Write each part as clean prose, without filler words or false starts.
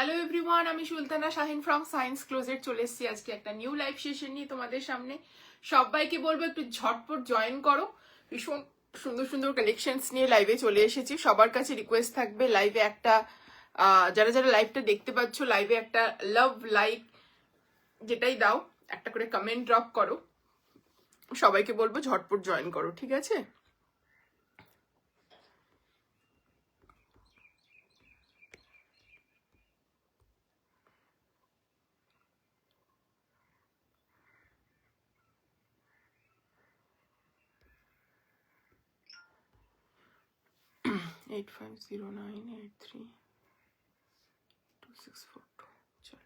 Hello everyone, আমি Sultana Shahin from science closet চলে এসেছি আজকে একটা নিউ লাইভ সেশন নিয়ে তোমাদের সামনে। সবাইকে বলবো একটু ঝটপট জয়েন করো। ভীষণ সুন্দর সুন্দর কালেকশনস নিয়ে লাইভে চলে এসেছি। সবার কাছে রিকোয়েস্ট থাকবে লাইভে একটা যারা যারা লাইভটা দেখতে পাচ্ছ লাইভে একটা লাভ লাইক যেটাই দাও, একটা করে কমেন্ট ড্রপ করো। সবাইকে বলবো ঝটপট জয়েন করো, ঠিক আছে? 8509832642।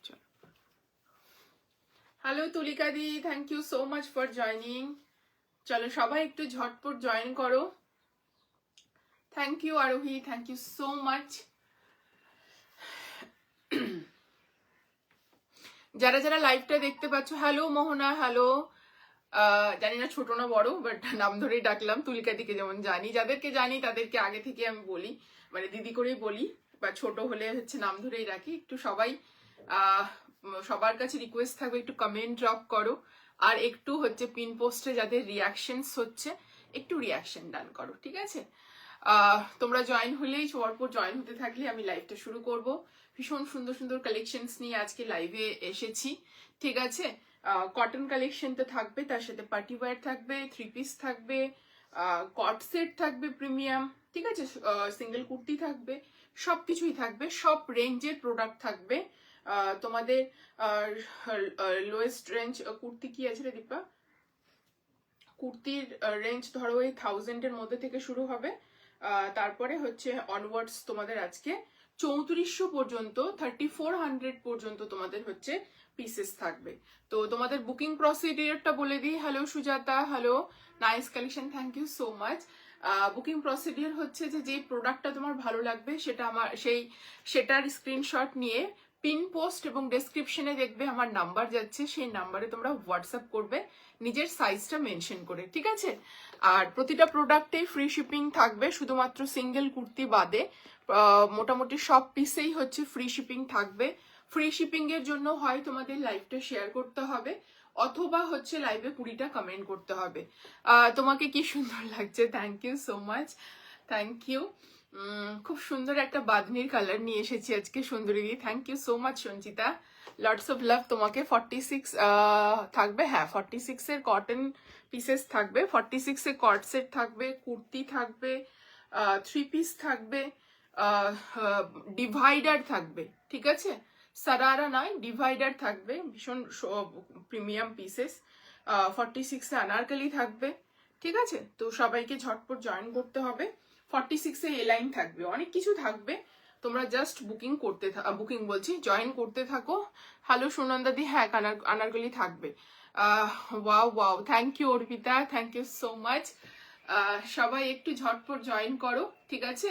চলো, চলো। হ্যালো তুলিকা দি, thank you so much for joining. চলো সবাই একটু ঝটপট জয়েন করো। Thank you Arohi, thank you so much. যারা যারা লাইভটা দেখতে পাচ্ছ, হ্যালো মোহনা, হ্যালো। জানি না ছোট না বড়, বাট নাম ধরেই ডাকলাম। তুলিকা দিকে যেমন জানি, যাদেরকে জানি তাদেরকে আগে থেকে আমি বলি, মানে দিদি করেই বলি, বা ছোট হলে হচ্ছে নাম ধরেই রাখি। একটু সবাই সবার কাছে রিকোয়েস্ট থাকবে একটু কমেন্ট ড্রপ করো, আর একটু হচ্ছে পিন পোস্টে যাদের রিয়াকশনস হচ্ছে একটু রিয়াকশন ডান করো, ঠিক আছে? তোমরা জয়েন হলেই পরপর জয়েন হতে থাকলে আমি লাইভটা শুরু করব। ভীষণ সুন্দর সুন্দর কালেকশনস নিয়ে আজকে লাইভে এসেছি, ঠিক আছে? কটন কালেকশন তো থাকবে, তার সাথে পার্টি ওয়্যার থাকবে, থ্রি পিস থাকবে, কট সেট থাকবে প্রিমিয়াম, ঠিক আছে? সিঙ্গেল কুর্তি থাকবে, সবকিছুই থাকবে, সব রেঞ্জের প্রোডাক্ট থাকবে। তোমাদের লোয়েস্ট রেঞ্জ কুর্তি কি আছে রে দীপা? কুর্তির রেঞ্জ ধরো এই 1000-এর মধ্যে থেকে শুরু হবে, তারপরে হচ্ছে অনওয়ার্ডস তোমাদের আজকে 3400 পর্যন্ত, 3400 পর্যন্ত তোমাদের হচ্ছে পিসেস থাকবে। তো তোমাদের বুকিং প্রসিডিওরটা বলে দিই। Hello Sujata, hello, nice collection, thank you so much. Booking procedure হচ্ছে যে প্রোডাক্টটা তোমার ভালো লাগবে সেটার স্ক্রিনশট নিয়ে পিন পোস্ট এবং ডেসক্রিপশনে দেখবে আমার নাম্বার যাচ্ছে, সেই নাম্বারে তোমরা হোয়াটসঅ্যাপ করবে নিজের সাইজটা মেনশন করে, ঠিক আছে? আর প্রতিটা প্রোডাক্টেই ফ্রি শিপিং থাকবে, শুধুমাত্র সিঙ্গেল কুর্তি বাদে মোটামুটি সব পিসেই হচ্ছে ফ্রি শিপিং থাকবে। ফ্রি শিপিং এর জন্য হয় তোমাদের লাইভটা শেয়ার করতে হবে, অথবা হচ্ছে লাইভে 20টা কমেন্ট করতে হবে। তোমাকে কি সুন্দর লাগছে, thank you so much, thank you. খুব সুন্দর একটা বাঁধনির কালার নিয়ে এসেছি আজকে সুন্দরী দি, thank you so much Sanchita, lots of love তোমাকে। 46 থাকবে, হ্যাঁ 46-এর কটন পিসেস থাকবে, 46-এর কট সেট থাকবে, কুর্তি থাকবে, থ্রি পিস থাকবে, ডিভাইডার থাকবে, ঠিক আছে? সারারা নয়, ডিভাইডার থাকবে, ভীষণ প্রিমিয়াম পিসেস। 46-এ আনারকলি থাকবে, ঠিক আছে? তো সবাইকে ঝটপট জয়েন করতে হবে। 46-এ এ লাইন থাকবে, অনেক কিছু থাকবে, তোমরা জাস্ট বুকিং বলছি, জয়েন করতে থাকো। হ্যালো সুনন্দা দি, হ্যাঁ আনারকলি থাকবে। Wow wow, thank you Arpita, thank you so much. সবাই একটু ঝটপট জয়েন করো, ঠিক আছে?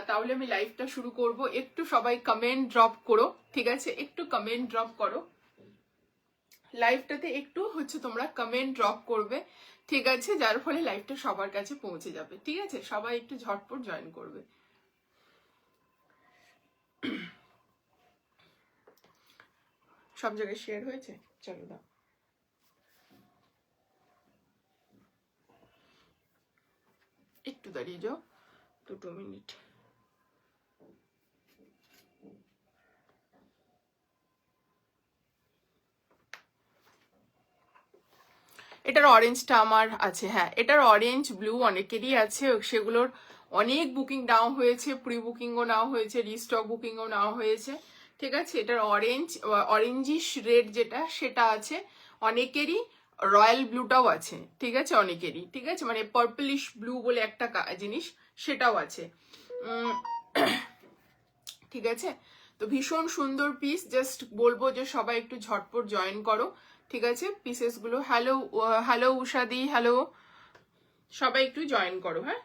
তাহলে আমি লাইভটা শুরু করব। একটু সবাই কমেন্ট ড্রপ করো, ঠিক আছে? একটু কমেন্ট ড্রপ করো লাইভটাতে, একটু হচ্ছে তোমরা কমেন্ট ড্রপ করবে, ঠিক আছে? যার ফলে লাইভটা সবার কাছে পৌঁছে যাবে, ঠিক আছে? সবাই একটু ঝটপট জয়েন করবে। সব জায়গায় শেয়ার হয়েছে, চলো দাও, একটু দাঁড়িয়ে যাও 2 মিনিট। এটার অরেঞ্জটা আমার আছে, হ্যাঁ এটার অরেঞ্জ ব্লু অনেকেরই আছে, সেগুলোর অনেক বুকিং নেওয়া হয়েছে, প্রি বুকিংও নেওয়া হয়েছে, রিস্টক বুকিংও নেওয়া হয়েছে, ঠিক আছে? এটার অরেঞ্জিশ রেড যেটা সেটা আছে অনেকেরই, রয়্যাল ব্লুটাও আছে, ঠিক আছে? অনেকেরই, ঠিক আছে? মানে পার্পলিশ ব্লু বলে একটা জিনিস, সেটাও আছে, ঠিক আছে? তো ভীষণ সুন্দর পিস, জাস্ট বলবো যে সবাই একটু ঝটপট জয়েন করো, ঠিক আছে? পিসেস গুলো, হ্যালো হ্যালো উষাদি, হ্যালো, সবাই একটু জয়েন করো, হ্যাঁ?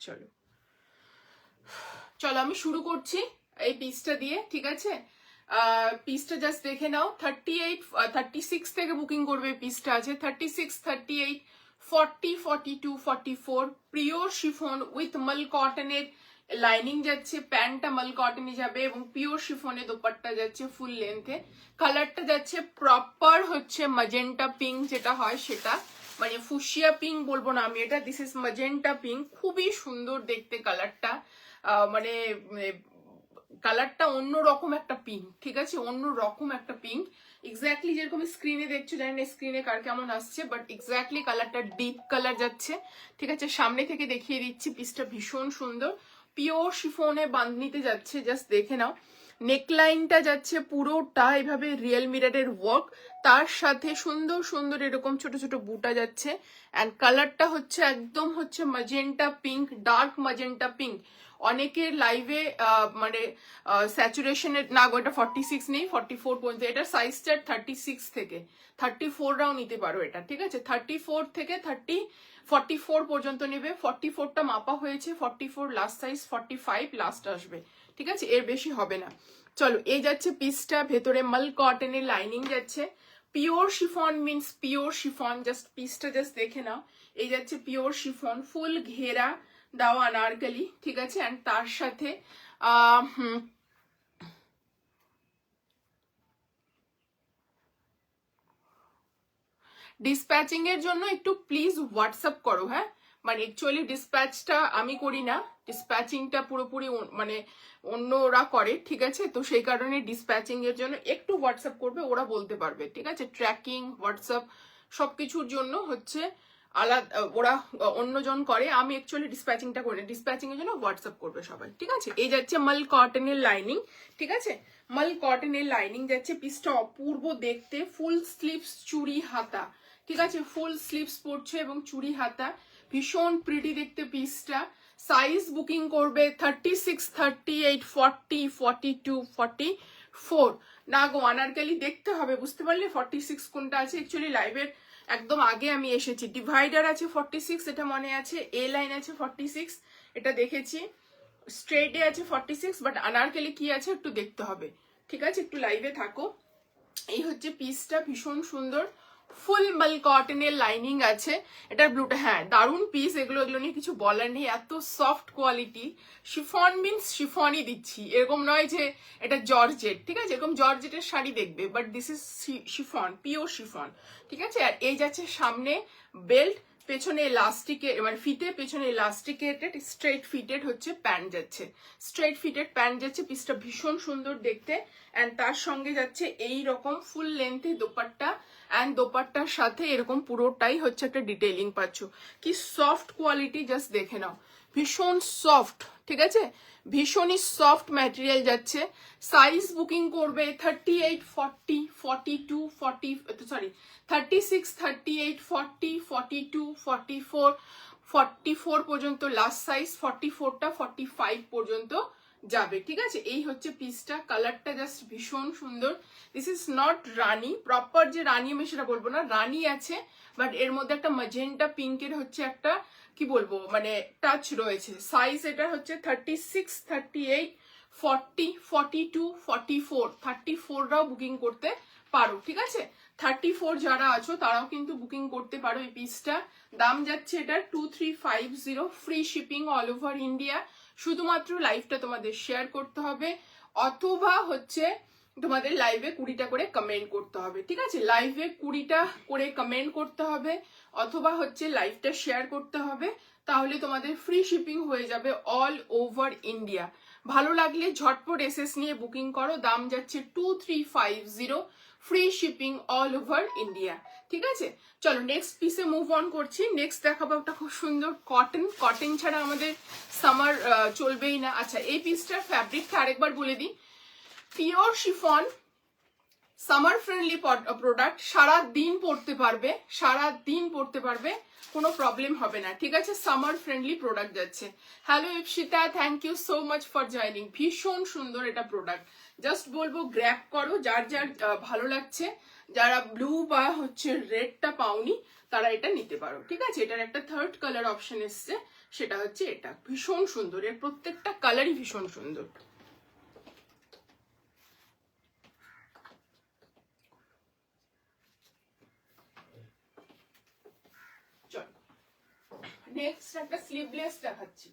চলো চলো আমি শুরু করছি এই পিসটা দিয়ে, ঠিক আছে? পিসটা জাস্ট দেখে নাও। 36 থেকে বুকিং করবে। পিসটা আছে 36, 38, 40, 42, 44। পিওর শিফন উইথ মাল কটনের লাইনিং যাচ্ছে, প্যান্টটা মাল কটনে যাবে এবং পিওর শিফনে দোপাট্টা যাচ্ছে ফুল লেন্থে। কালারটা যাচ্ছে প্রপার হচ্ছে ম্যাজেন্টা পিঙ্ক, যেটা হয় সেটা, মানে ফুশিয়া পিঙ্ক বলবো না আমি এটা, দিস ইজ ম্যাজেন্টা পিঙ্ক। খুবই সুন্দর দেখতে কালারটা, মানে কালারটা অন্যরকম একটা পিঙ্ক, ঠিক আছে? অন্য রকম একটা পিঙ্ক, এক্স্যাক্টলি যেরকম স্ক্রিনে দেখছো, জানি না স্ক্রিনে কার কেমন আসছে, বাট এক্স্যাক্টলি কালারটা ডিপ কালার যাচ্ছে, ঠিক আছে? সামনে থেকে দেখিয়ে দিচ্ছি, পিসটা ভীষণ সুন্দর, পিওর শিফনে বাঁধনিতে যাচ্ছে, জাস্ট দেখে নাও। নেকলাইনটা যাচ্ছে পুরোটা এভাবে রিয়েল মিররের ওয়ার্ক, তার সাথে সুন্দর সুন্দর এরকম ছোট ছোট বুটা যাচ্ছে। অ্যান্ড কালারটা হচ্ছে একদম হচ্ছে magenta pink, dark magenta pink. অনেকের লাইভে মানে স্যাচুরেশনের না গো, এটা 46 নেই, 44 পর্যন্ত। এটা সাইজটা 36 থেকে 34রাও নিতে পারো এটা, ঠিক আছে? 34 থেকে 44 পর্যন্ত নেবে। 44টা মাপা হয়েছে, 44 লাস্ট সাইজ, 45 লাস্ট আসবে, ঠিক আছে? এর বেশি হবে না। চলো, এই যাচ্ছে পিসটা, ভেতরে মাল কটনের লাইনিং যাচ্ছে। Pure chiffon means pure chiffon, just পিসটা জাস্ট দেখে নাও। এই যাচ্ছে পিওর শিফন, ফুল ঘেরা দাও আনারকলি, ঠিক আছে? অ্যান্ড তার সাথে ডিসপ্যাচিং এর জন্য একটু প্লিজ হোয়াটসঅ্যাপ করো, হ্যাঁ? মানে অ্যাকচুয়ালি ডিসপ্যাচটা আমি করি না, ডিসপ্যাচিংটা পুরোপুরি মানে অন্যরা করে, ঠিক আছে? তো সেই কারণে ডিসপ্যাচিং এর জন্য একটু হোয়াটসঅ্যাপ করবে, ওরা বলতে পারবে, ঠিক আছে? ট্র্যাকিং, হোয়াটসঅ্যাপ সবকিছুর জন্য হচ্ছে আলাদা, ওরা অন্যজন করে, আমি অ্যাকচুয়ালি ডিসপ্যাচিংটা করি না। ডিসপ্যাচিং এর জন্য হোয়াটসঅ্যাপ করবে সবাই, ঠিক আছে? এই যাচ্ছে মাল কটনের লাইনিং, ঠিক আছে? মাল কটনের লাইনিং যাচ্ছে, পিসটা অপূর্ব দেখতে, ফুল স্লিভস চুড়ি হাতা, ঠিক আছে? ফুল স্লিভস পড়ছে এবং চুড়ি হাতা, ভীষণ প্রিটি দেখতে পিসটা। সাইজ বুকিং করবে 36, 38, 40, 42, 44। না গো, আনারকালি দেখতে হবে, বুঝতে পারলে 46 কোনটা আছে। অ্যাকচুয়ালি লাইভের একদম আগে আমি এসেছি, ডিভাইডার আছে 46, এটা মনে আছে, এ লাইন আছে 46, এটা দেখেছি, স্ট্রেটে আছে 46, বাট আনারকালি কি আছে একটু দেখতে হবে, ঠিক আছে? একটু লাইভে থাকো। এই হচ্ছে পিসটা, ভীষণ সুন্দর, ফুল মাল কটনের লাইনিং আছে। এটা ব্লুটা, হ্যাঁ দারুণ পিস, এগুলো নিয়ে কিছু বলার নেই, এত সফট কোয়ালিটি। শিফন মিন্স শিফনই দিচ্ছি, এরকম নয় যে এটা জর্জেট, ঠিক আছে? এরকম জর্জেটের শাড়ি দেখবে, but this is chiffon, pure chiffon, ঠিক আছে? আর এই যাচ্ছে সামনে বেল্ট, পেছনে ইলাস্টিকে, মানে ফিতে পেছনে ইলাস্টিকেটেড, স্ট্রেট ফিটেড হচ্ছে প্যান্ট যাচ্ছে, স্ট্রেট ফিটেড প্যান্ট যাচ্ছে। পিসটা ভীষণ সুন্দর দেখতে, অ্যান্ড তার সঙ্গে যাচ্ছে এই রকম ফুল লেন্থে দোপাট্টা, অ্যান্ড দোপাট্টার সাথে এরকম পুরোটাই হচ্ছে একটা ডিটেইলিং পাচ্ছ। কি সফট কোয়ালিটি, জাস্ট দেখে নাও, ভীষণ সফট, ঠিক আছে? ভীষণই সফট ম্যাটেরিয়াল যাচ্ছে। সাইজ বুকিং করবে 38, 40, 42, 40, সরি 36, 38, 40, 42, 44, 44 পর্যন্ত লাস্ট সাইজ, 44টা 45 পর্যন্ত যাবে, ঠিক আছে? এই হচ্ছে পিসটা, কালারটা জাস্ট ভীষণ সুন্দর। This is not Rani, proper যে রানি আমি সেটা বলবো না, রানি আছে, বাট এর মধ্যে একটা ম্যাজেন্টা পিঙ্কের হচ্ছে একটা কি বলবো মানে টাচ রয়েছে। সাইজ এটা হচ্ছে 36, 38, 40, 42, 44, 34রাও বুকিং করতে পারো, ঠিক আছে? 34 যারা আছো তারাও কিন্তু বুকিং করতে পারো এই পিসটা। দাম যাচ্ছে এটা 2350, free shipping all over India. শুধুমাত্র লাইভটা তোমাদের শেয়ার করতে হবে, অথবা হচ্ছে তোমাদের লাইভে 20টা করে কমেন্ট করতে হবে, ঠিক আছে? লাইভে 20টা করে কমেন্ট করতে হবে, অথবা হচ্ছে লাইভটা শেয়ার করতে হবে, তাহলে তোমাদের ফ্রি শিপিং হয়ে যাবে অল ওভার ইন্ডিয়া। ভালো লাগলে ঝটপট এসএস নিয়ে বুকিং করো, দাম যাচ্ছে 2350, free shipping all over India, ঠিক আছে? চলো নেক্সট পিসে মুভ অন করছি। নেক্সট দেখাবো একটা খুব সুন্দর কটন, কটন ছাড়া আমাদের সামার চলবেই না। আচ্ছা, এই পিসটার ফ্যাব্রিকটা আরেকবার বলে দিই, pure chiffon, summer friendly product, সারা দিন পরতে পারবে, সারা দিন পরতে পারবে, কোনো প্রবলেম হবে না, ঠিক আছে? সামার ফ্রেন্ডলি প্রোডাক্ট যাচ্ছে। Hello Ipsita, thank you so much for joining, ভীষণ সুন্দর এটা প্রোডাক্ট, জাস্ট বলবো গ্র্যাব করো, যার যার ভালো লাগছে, যারা ব্লু বা হচ্ছে রেডটা পাওনি তারা এটা নিতে পারো, ঠিক আছে। এটার একটা থার্ড কালার অপশন এসছে, সেটা হচ্ছে এটা, ভীষণ সুন্দর, এর প্রত্যেকটা কালারই ভীষণ সুন্দর। চলো নেক্সট একটা স্লিভলেস দেখাচ্ছি।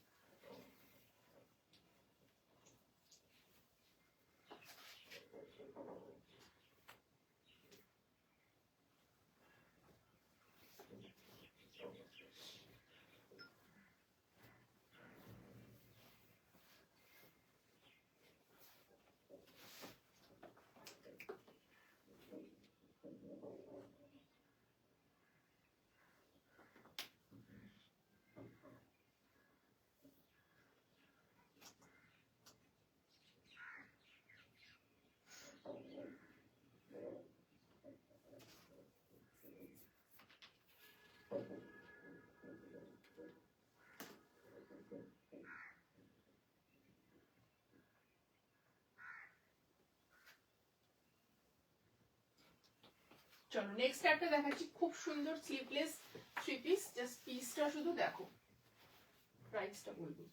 চলো নেক্সট একটা দেখাচ্ছি, খুব সুন্দর স্লিভলেস থ্রি পিস, জাস্ট পিসটা শুধু দেখো, প্রাইসটা বলবো।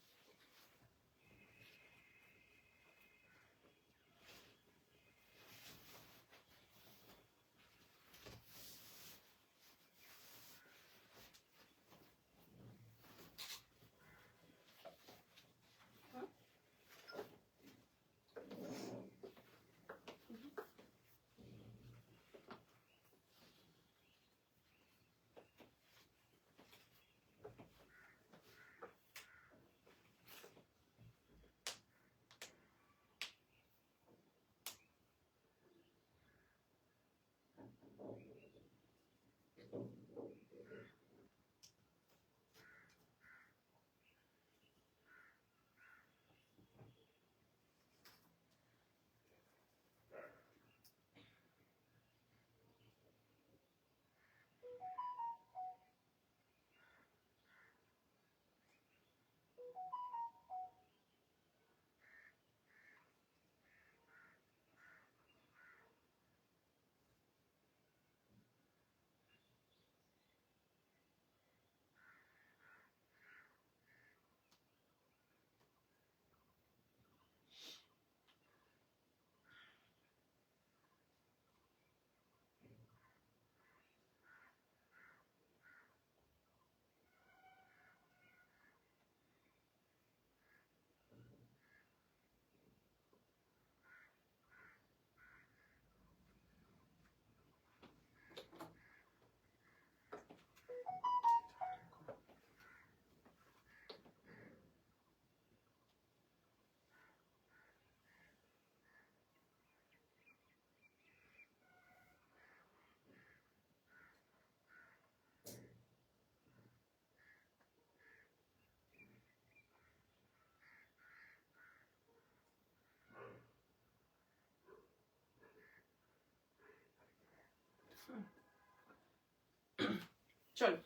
চলো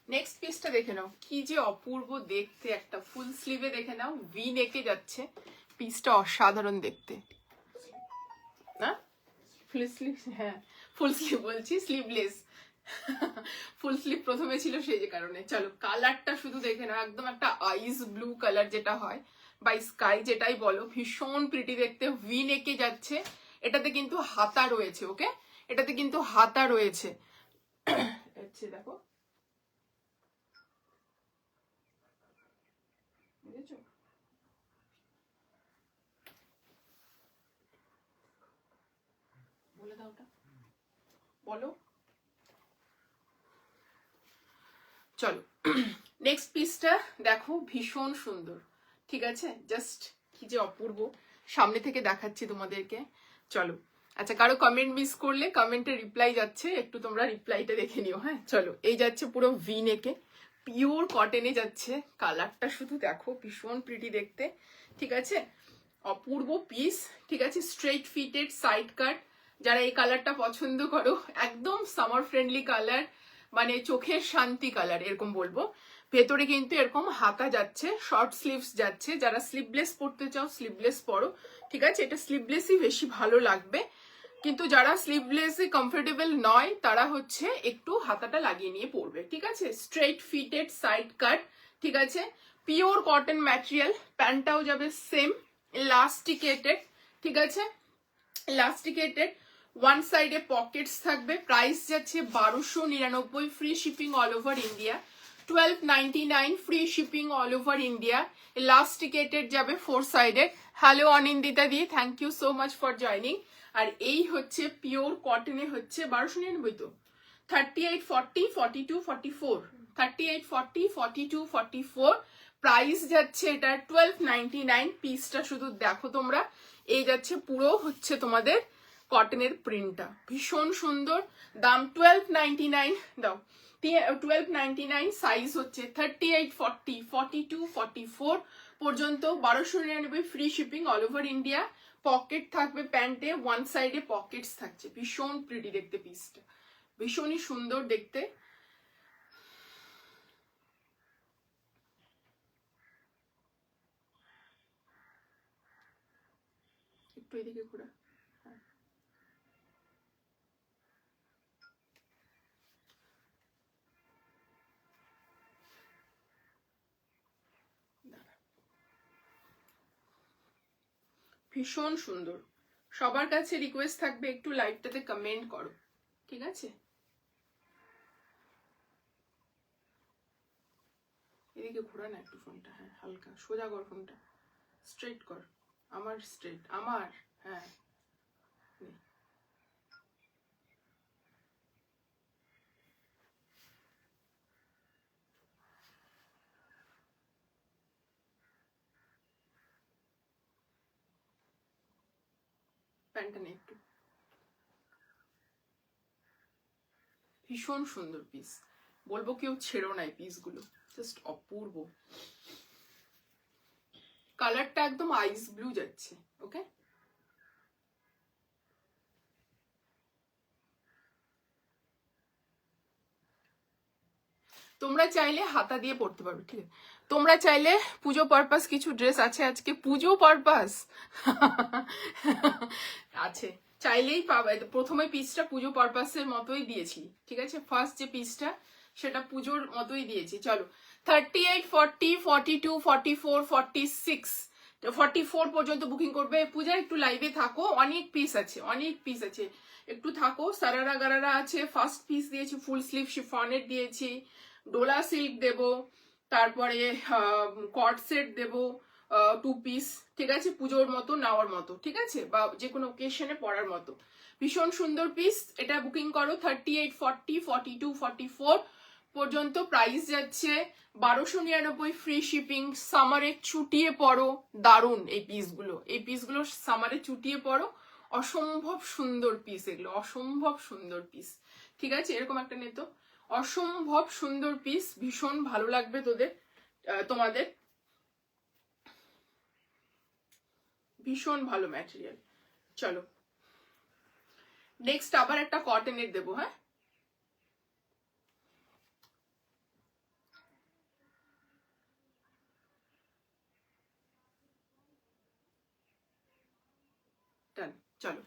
নেক্সট পিসটা দেখে নাও, কি যে অপূর্ব দেখতে, একটা ফুল স্লিভে দেখে নাও, ভি নেকে যাচ্ছে, পিসটা অসাধারণ দেখতে না? ফুল স্লিভ, হ্যাঁ ফুল স্লিভ বলছি, স্লিভলেস। ফুল স্লিভ প্রথমে ছিল সেই যে কারণে। চলো কালারটা শুধু দেখে নাও, একদম একটা আইস ব্লু কালার যেটা হয়, বা স্কাই যেটাই বলো, ভীষণ প্রিটি দেখতে, ভি নেকে যাচ্ছে। এটাতে কিন্তু হাতা রয়েছে, ওকে, এটাতে কিন্তু হাতা রয়েছে, দেখো বুঝেছো? বলে দাও ওটা, বলো। চলো নেক্সট পিসটা দেখো, ভীষণ সুন্দর, ঠিক আছে, জাস্ট কি যে অপূর্ব, সামনে থেকে দেখাচ্ছি তোমাদেরকে। চলো আচ্ছা, কারো কমেন্ট মিস করলে কমেন্টে রিপ্লাই যাচ্ছে, একটু তোমরা রিপ্লাইটা দেখে নিও, হ্যাঁ। চলো এই যাচ্ছে পুরো ভি নেকে, পিওর কটনে যাচ্ছে, কালারটা শুধু দেখো, ভীষণ প্রিটি দেখতে, ঠিক আছে, অপূর্ব পিস, ঠিক আছে, স্ট্রেট ফিটেড সাইড কাট, যারা এই কালারটা পছন্দ করো, একদম সামার ফ্রেন্ডলি কালার, মানে চোখের শান্তি কালার এরকম বলবো, ভেতরে কিন্তু এরকম হাতা যাচ্ছে, শর্ট স্লিভস যাচ্ছে। যারা স্লিভলেস পরতে চাও স্লিভলেস পরো, ঠিক আছে? এটা স্লিভলেসই বেশি ভালো লাগবে, কিন্তু যারা স্লিভলেসে কমফোর্টেবল নয় তারা হচ্ছে একটু হাতাটা লাগিয়ে নিয়ে পরবে, ঠিক আছে? স্ট্রেট ফিটেড সাইড কাট, ঠিক আছে? পিওর কটন ম্যাটেরিয়াল, প্যান্টটাও যাবে সেম ইলাস্টিকেটেড, ঠিক আছে? ইলাস্টিকেটেড, ওয়ান সাইডে পকেটস থাকবে। প্রাইস যাচ্ছে 1299, free shipping all over India. 1299 free shipping all over India. Elasticated যাবে, ফোর সাইডেড। হ্যালো অনিন্দিতা দি, thank you so much for joining. আর এই হচ্ছে পিওর কটনে হচ্ছে 1299 তো 38, 40, 42, 44, 38, 40, 42, 44। প্রাইস যাচ্ছে এটা 1299। পিসটা শুধু দেখো তোমরা, এই যাচ্ছে পুরো হচ্ছে তোমাদের কটনের প্রিন্টটা, ভীষণ সুন্দর। দাম 1299, দাও 1299। সাইজ হচ্ছে 38, 40, 42, 44 পর্যন্ত। 1299 free shipping all over India. Pocket থাকবে প্যান্টে, ওয়ান সাইডে পকেটস থাকছে। ভীষণ প্রিটি দেখতে পিসটা, ভীষণই সুন্দর দেখতে। একটু এদিকে ঘোরা, ভীষণ সুন্দর। সবার কাছে রিকোয়েস্ট থাকবে একটু লাইভটাতে কমেন্ট করো, ঠিক আছে? এদিকে ঘোরা না একটু ফোনটা, হ্যাঁ হালকা সোজা কর ফোনটা, স্ট্রেট কর। আমার স্ট্রেট, আমার, হ্যাঁ প্যান্টটা নে একটু। ভীষণ সুন্দর পিস, বলবো কেউ ছেড়ো না এই পিসগুলো, জাস্ট অপূর্ব। কালারটা একদম আইস ব্লু যাচ্ছে, ওকে? তোমরা চাইলে হাতা দিয়ে পড়তে পারবে, ঠিক আছে? তোমরা চাইলে পুজো পারপাস কিছু ড্রেস আছে আজকে, পুজো পারপাস আছে, চাইলেই পাবে। প্রথমে পিসটা পুজো পারপাসের মতোই দিয়েছি, ঠিক আছে? ফার্স্ট যে পিসটা সেটা পুজোর মতোই দিয়েছি। চলো 38, 40, 42, 44, 46, 44 পর্যন্ত বুকিং করবে। পূজা একটু লাইভে থাকো, অনেক পিস আছে, অনেক পিস আছে, একটু থাকো। সারারা গারারা আছে, ফার্স্ট পিস দিয়েছি, ফুল স্লিভ শিফনের দিয়েছি, ডোলা সিল্ক দেব, তারপরে কট সেট দেব, 2 পিস, ঠিক আছে? পুজোর মতো নেওয়ার মতো, ঠিক আছে? বা যে কোনো ওকেশনে পরার মতো। ভীষণ সুন্দর পিস, এটা বুকিং করো 38, 40, 42, 44 পর্যন্ত। প্রাইস যাচ্ছে 1299 ফ্রি শিপিং। সামারে চুটিয়ে পড়ো, দারুন এই পিসগুলো, এই পিসগুলো সামারে চুটিয়ে পড়ো, অসম্ভব সুন্দর পিস এগুলো, অসম্ভব সুন্দর পিস, ঠিক আছে? এরকম একটা নেতো, অসম্ভব সুন্দর পিস, ভীষণ ভালো লাগবে তোমাদের, ভীষণ ভালো ম্যাটেরিয়াল। চলো নেক্সট আবার একটা কটনের দেবো, হ্যাঁ? চলো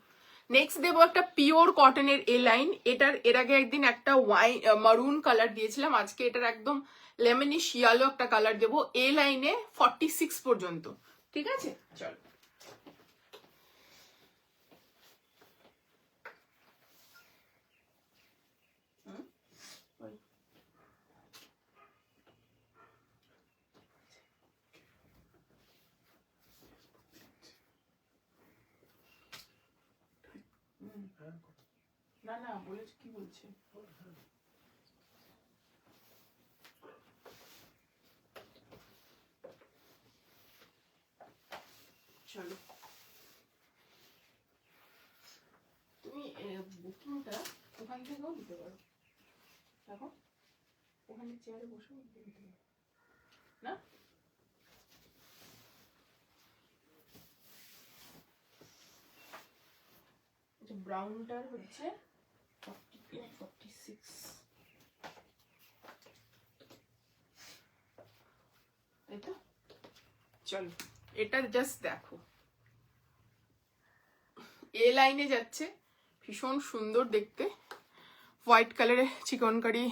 নেক্সট দেবো একটা পিওর কটনের এ লাইন। এটার এর আগে একদিন একটা ওয়াইন মারুন কালার দিয়েছিলাম, আজকে এটার একদম লেমনিশ ইয়েলো একটা কালার দেবো। এ লাইনে 46 পর্যন্ত, ঠিক আছে? চলো না না বলেছে, কি বলছে? চলো তুমি বুকিংটা ওখান থেকেও দিতে পারো, দেখো ওখানে চেয়ারে বসে দিতে পারো না? ব্রাউনটার হচ্ছে 42, 46। তাই তো? চলো এটা জাস্ট দেখো, এ লাইনে যাচ্ছে, ভীষণ সুন্দর দেখতে, হোয়াইট কালারের চিকনকারি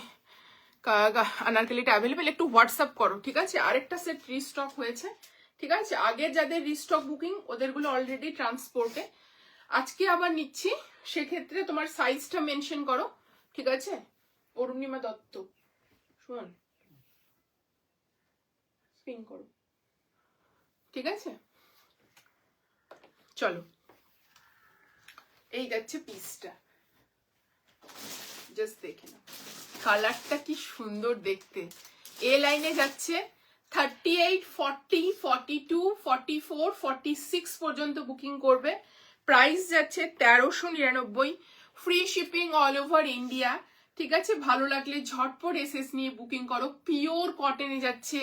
আনারকলিটা অ্যাভেলেবেল। একটু হোয়াটসঅ্যাপ করো, ঠিক আছে? আরেকটা সেট রিস্টক হয়েছে, ঠিক আছে? আগের যাদের রিস্টক বুকিং ওদেরগুলো অলরেডি ট্রান্সপোর্টে, আজকে আবার নিচ্ছি, সেক্ষেত্রে তোমার সাইজটা মেনশন করো, ঠিক আছে? অরুণিমা দত্ত, শোন পিন করো, ঠিক আছে? চলো এই যাচ্ছে পিসটা, জাস্ট দেখে নাও কালারটা কি সুন্দর দেখতে। এ লাইনে যাচ্ছে 38, 40, 42, 44, 46 পর্যন্ত বুকিং করবে। প্রাইস যাচ্ছে 1399, free shipping all over India, ঠিক আছে? ভালো লাগলে ঝটপট এসএস নিয়ে বুকিং করো। পিওর কটনে যাচ্ছে,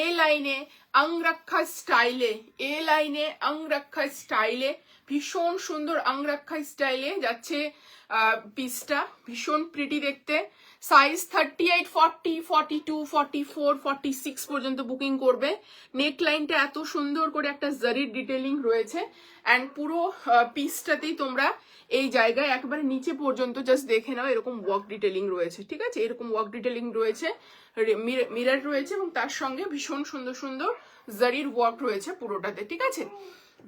এ লাইনে অঙ্গরক্ষা স্টাইলে, এ লাইনে অঙ্গরক্ষা স্টাইলে, ভীষণ সুন্দর অঙ্গরক্ষা স্টাইলে যাচ্ছে পিসটা, ভীষণ প্রিটি দেখতে। সাইজ 38, 40, 42, 44, 46 পর্যন্ত বুকিং করবে। নেক লাইনটা এত সুন্দর করে একটা জারির ডিটেলিং রয়েছে, অ্যান্ড পুরো পিসটাতেই তোমরা এই জায়গায় একেবারে নিচে পর্যন্ত জাস্ট দেখে নাও, এরকম ওয়ার্ক ডিটেলিং রয়েছে, ঠিক আছে? এরকম ওয়ার্ক ডিটেলিং রয়েছে, মিরর রয়েছে, এবং তার সঙ্গে ভীষণ সুন্দর সুন্দর জারির ওয়ার্ক রয়েছে পুরোটাতে, ঠিক আছে?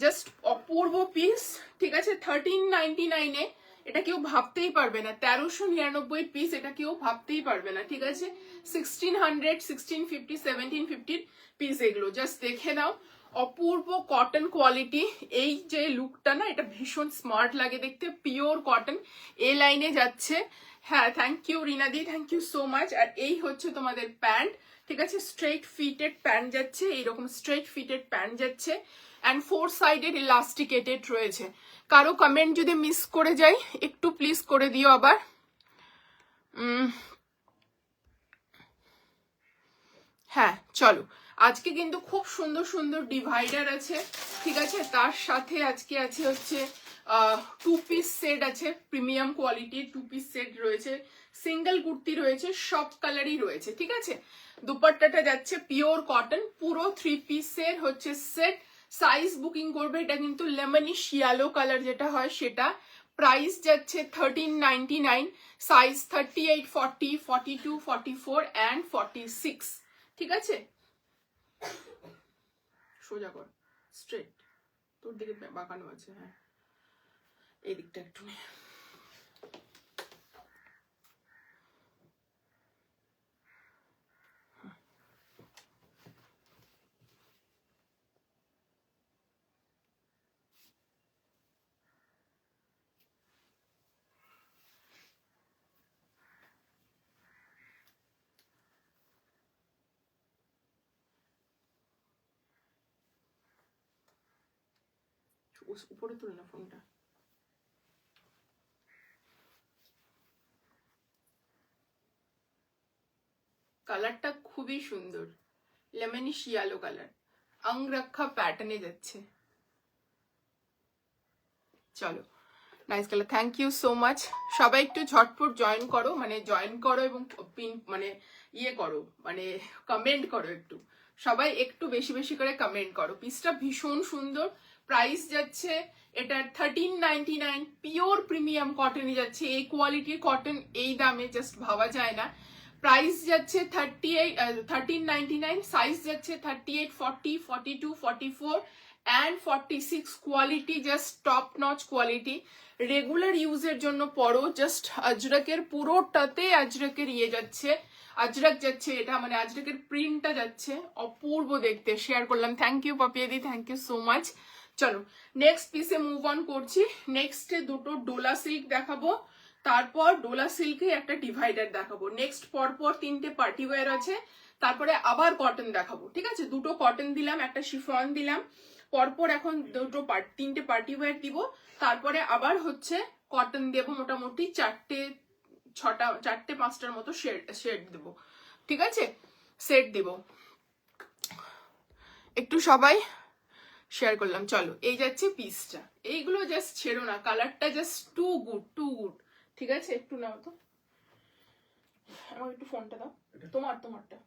জাস্ট অপূর্ব পিস, ঠিক আছে? 1399-এ এটা কেউ ভাবতেই পারবে না, 1399 পিস, এটা কেউ ভাবতেই পারবে না, ঠিক আছে? 1600, 1650, 1750 পিস এগুলো, জাস্ট দেখে নাও, অপূর্ব কটন কোয়ালিটি। এই যে লুকটা না, এটা ভীষণ স্মার্ট লাগে দেখতে, পিওর কটন, এ লাইনে যাচ্ছে। হ্যাঁ, থ্যাংক ইউ রিনাদি, থ্যাংক ইউ সো মাচ। আর এই হচ্ছে তোমাদের প্যান্ট, ঠিক আছে? স্ট্রেট ফিটেড প্যান্ট যাচ্ছে, এইরকম স্ট্রেট ফিটেড প্যান্ট যাচ্ছে, অ্যান্ড 4 সাইডেড ইলাস্টিকেটেড রয়েছে। কারো কমেন্ট যদি মিস করে যাই একটু প্লিজ করে দিও আবার। হ্যাঁ চলো, আজকে কিন্তু খুব সুন্দর সুন্দর ডিভাইডার আছে, ঠিক আছে? তার সাথে আজকে আছে হচ্ছে 2 পিস সেট আছে, প্রিমিয়াম কোয়ালিটির 2 পিস সেট রয়েছে, সিঙ্গেল কুর্তি রয়েছে, সব কালারই রয়েছে, ঠিক আছে? দুপাট্টাটা যাচ্ছে পিওর কটন, পুরো 3 পিসের হচ্ছে সেট। সাইজ বুকিং করবে, এটা কিন্তু লেমনিশ ইয়েলো কালার যেটা হয় সেটা। প্রাইস যাচ্ছে 1399, সাইজ 38, 40, 42, 44 অ্যান্ড 46, ঠিক আছে? সোজা কর, স্ট্রেট, তোর দিকে বাঁকানো আছে, হ্যাঁ এই দিকটা একটু। উপরে তুলে না ফোনটা। কালারটা খুবই সুন্দর, লেমনিশ ইয়েলো কালার, অঙ্গরক্ষা প্যাটার্নে যাচ্ছে। চলো, nice colour, thank you so much. সবাই একটু ঝটপট জয়েন করো, মানে জয়েন করো এবং পিন মানে ইয়ে করো, মানে কমেন্ট করো একটু, সবাই একটু বেশি বেশি করে কমেন্ট করো। পিসটা ভীষণ সুন্দর। প্রাইস যাচ্ছে এটা 1399, পিওর প্রিমিয়াম কটনে যাচ্ছে, এই কোয়ালিটির কটন এই দামে জাস্ট ভাবা যায় না। প্রাইস যাচ্ছে 1399, সাইজ যাচ্ছে 38, 40, 42, 44 and 46। Quality just top notch quality, regular ইউজের জন্য পরো। জাস্ট আজরাকের পুরোটাতে আজরাকের ইয়ে যাচ্ছে, আজরাক যাচ্ছে, এটা মানে আজরাকের প্রিন্টটা যাচ্ছে, অপূর্ব দেখতে। শেয়ার করলাম, থ্যাংক ইউ পাপিয়াদি, থ্যাংক ইউ সো মাচ। চলো নেক্সট পিসে মুভ অন করছি। নেক্সটে দুটো ডোলা সিল্ক দেখাবো, তারপর ডোলা সিল্কে একটা ডিভাইডার দেখাবো, নেক্সট পরপর 3টে পার্টি ওয়্যার আছে, তারপরে আবার কটন দেখাবো, ঠিক আছে? দুটো কটন দিলাম, একটা শিফন দিলাম, পরপর এখন 3টে পার্টি ওয়্যার দিব, তারপরে আবার হচ্ছে কটন দেব, মোটামুটি 4-5টার মতো শেড দেব, ঠিক আছে? সেট দিব। একটু সবাই শেয়ার করলাম। চলো এই যাচ্ছে পিসটা, এইগুলো জাস্ট ছেড়ো না, কালারটা just too good, too good, ঠিক আছে? একটু নাও তো, আমার একটু ফোনটা দাও, তোমারটা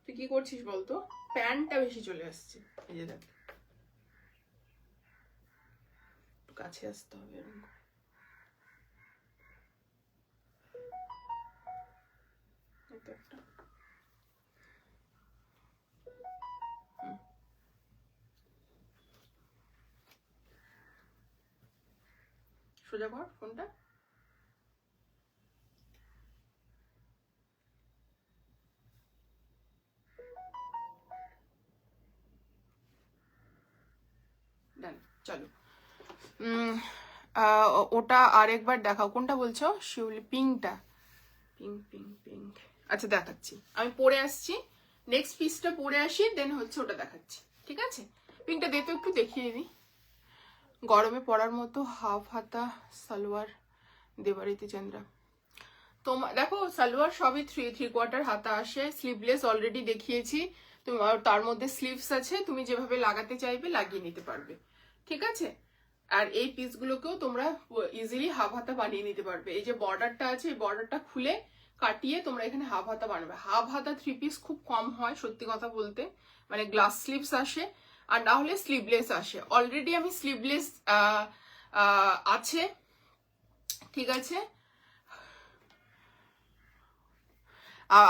তুই কি করছিস বলতো? প্যান্টটা বেশি চলে আসছে, এই যে দেখ, কাছে আসতে হবে এরকম। একটা সোজা কর ফোনটা। ডান, চলো। ওটা আরেকবার দেখাও, কোনটা বলছো? শিউলি পিঙ্কটা, পিঙ্ক পিঙ্ক পিঙ্ক। আচ্ছা দেখাচ্ছি, আমি পরে আসছি, নেক্সট পিসটা পরে আসি, দেন হচ্ছে ওটা দেখাচ্ছি, ঠিক আছে? পিঙ্কটা দে তো একটু, দেখিয়ে দিই। গরমে পরার মতো হাফ হাতা সালোয়ার, দেবারিতি চন্দ্রা। তোমার দেখো সালোয়ার সবই থ্রি কোয়ার্টার হাতা আসে, স্লিভলেস অলরেডি দেখিয়েছি, তোমার তার মধ্যে স্লিভস আছে, তুমি যেভাবে লাগাতে চাইবে লাগিয়ে নিতে পারবে, ঠিক আছে? আর এই পিসগুলোকেও তোমরা ইজিলি হাফ হাতা বানিয়ে নিতে পারবে। এই যে বর্ডারটা আছে, এই বর্ডারটা খুলে কাটিয়ে তোমরা এখানে হাফ হাতা বানাবে। হাফ হাতা থ্রি পিস খুব কম হয় সত্যি কথা বলতে, মানে গ্লাস স্লিভস আসে আর না হলে স্লিভলেস আসে। অলরেডি আমি স্লিভলেস আছে, ঠিক আছে?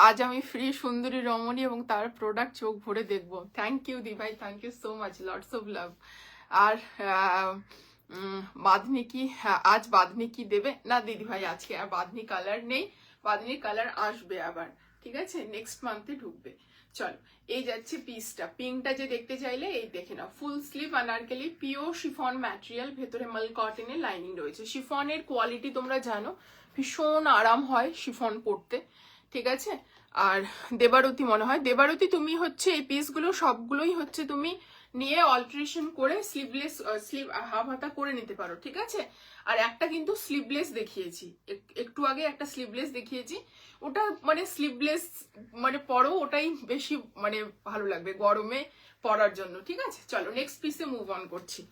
আজ আমি ফ্রি সুন্দরী রমণী এবং তার প্রোডাক্ট চোখ ভরে দেখবো। থ্যাংক ইউ দি ভাই, thank you so much, lots of love. আর বাঁধনি কি, আজ বাঁধনি কি দেবে? না দিদি ভাই, আজকে আর বাঁধনি কালার নেই, বাঁধনির কালার আসবে আবার, ঠিক আছে? নেক্সট মান্থে ঢুকবে। চলো, এই যাচ্ছে পিসটা, পিঙ্কটা যে দেখতে চাইলে এই দেখে নাও, full sleeve Anarkali, pure chiffon material, ভেতরে মাল কটনের লাইনিং রয়েছে। শিফনের কোয়ালিটি তোমরা জানো, ভীষণ আরাম হয় শিফন পরতে, ঠিক আছে? আর দেবারতী মনে হয়, দেবারতী তুমি হচ্ছে এই পিসগুলো সবগুলোই হচ্ছে তুমি নিয়ে অল্টারেশন করে স্লিভলেস স্লিভ হাফ হাতা করে নিতে পারো, ঠিক আছে? আর একটা কিন্তু স্লিভলেস দেখিয়েছি, একটু আগে একটা স্লিভলেস দেখিয়েছি, ওটা মানে স্লিভলেস মানে পরো, ওটাই বেশি মানে ভালো লাগবে গরমে পরার জন্য, ঠিক আছে? চলো নেক্সট পিসে মুভ অন করছি।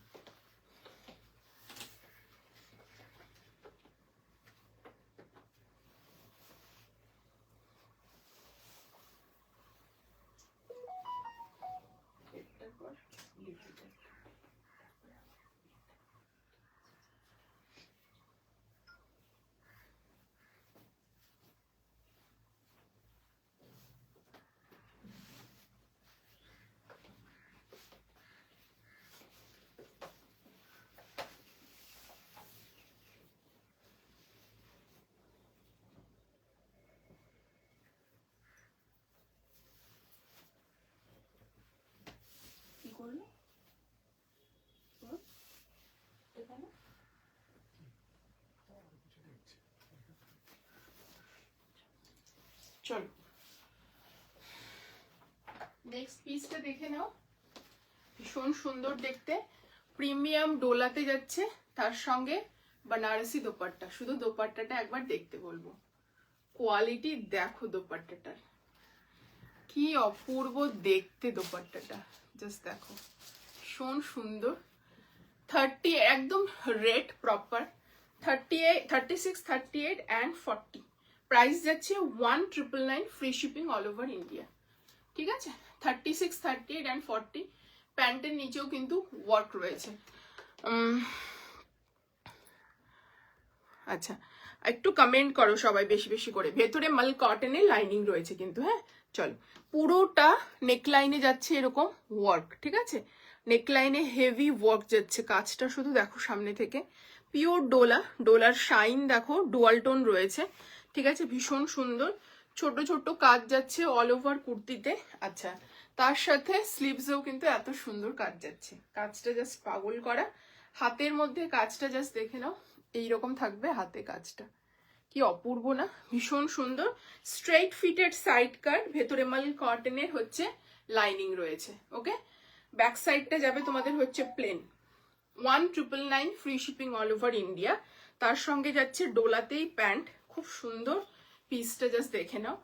কি করলো এখানে? চলো নেক্সট পিসটা দেখে নাও, ভীষণ সুন্দর দেখতে, প্রিমিয়াম ডোলাতে যাচ্ছে, তার সঙ্গে বানারসি দোপাট্টা। শুধু দোপাট্টাটা একবার দেখতে বলবো, কোয়ালিটি দেখো দোপাট্টাটার, কি অপূর্ব দেখতে দোপাট্টাটা, জাস্ট দেখো, ভীষণ সুন্দর। 30 একদম রেড প্রপার, 38, 36, 38 অ্যান্ড 40, প্রাইস যাচ্ছে 1999, free shipping all over India, ঠিক আছে? 36, 38 অ্যান্ড 40, প্যান্টের নিচেও কিন্তু ওয়ার্ক রয়েছে। আচ্ছা একটু কমেন্ট করো সবাই বেশি বেশি করে। ভেতরে মাল কটনের লাইনিং রয়েছে কিন্তু, হ্যাঁ? চলো, পুরোটা নেকলাইনে যাচ্ছে এরকম ওয়ার্ক, ঠিক আছে? নেকলাইনে হেভি ওয়ার্ক যাচ্ছে, কাজটা শুধু দেখো সামনে থেকে, পিওর ডোলা, ডোলার শাইন দেখো, ডুয়াল টোন রয়েছে, ঠিক আছে? ভীষণ সুন্দর, ছোট ছোট কাজ যাচ্ছে অল ওভার কুর্তিতে। আচ্ছা, তার সাথে স্লিভসেও কিন্তু এত সুন্দর কাজ যাচ্ছে, কাজটা জাস্ট পাগল করা। হাতের মধ্যে কাজটা জাস্ট দেখে নাও, এইরকম থাকবে হাতে কাজটা, কি অপূর্ব না? ভীষণ সুন্দর, স্ট্রেইট ফিটেড সাইড কাট, ভেতরে মাল কটনের হচ্ছে লাইনিং রয়েছে, ওকে? ব্যাক সাইডটা যাবে তোমাদের হচ্ছে plain, 1999, free shipping all over India. তার সঙ্গে যাচ্ছে ডোলাতেই প্যান্ট, খুব সুন্দর পিসটা, জাস্ট দেখে নাও।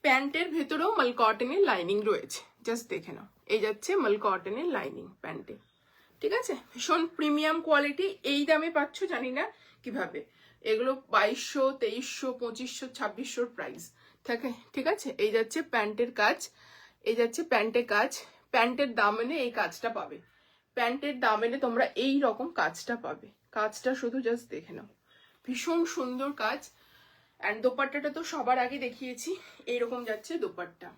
প্যান্টের ভেতরেও মাল কটনের লাইনিং রয়েছে, জাস্ট দেখে নাও, এই যাচ্ছে মাল কটনের লাইনিং প্যান্টে, ঠিক আছে? ভীষণ প্রিমিয়াম কোয়ালিটি, এই দামে পাচ্ছ জানি না কিভাবে, এগুলো 2200, 2300, 2500, 2600 প্রাইস থাকে, ঠিক আছে? এই যাচ্ছে প্যান্টের কাজ, এই যাচ্ছে প্যান্টের কাজ, প্যান্টের দামেনে এই কাজটা পাবে, প্যান্টের দামেনে তোমরা এই রকম কাজটা পাবে। কাজটা শুধু জাস্ট দেখে নাও, ভীষণ সুন্দর কাজ। অ্যান্ড দোপাট্টাটা তো সবার আগে দেখিয়েছি, এইরকম যাচ্ছে দোপাট্টা,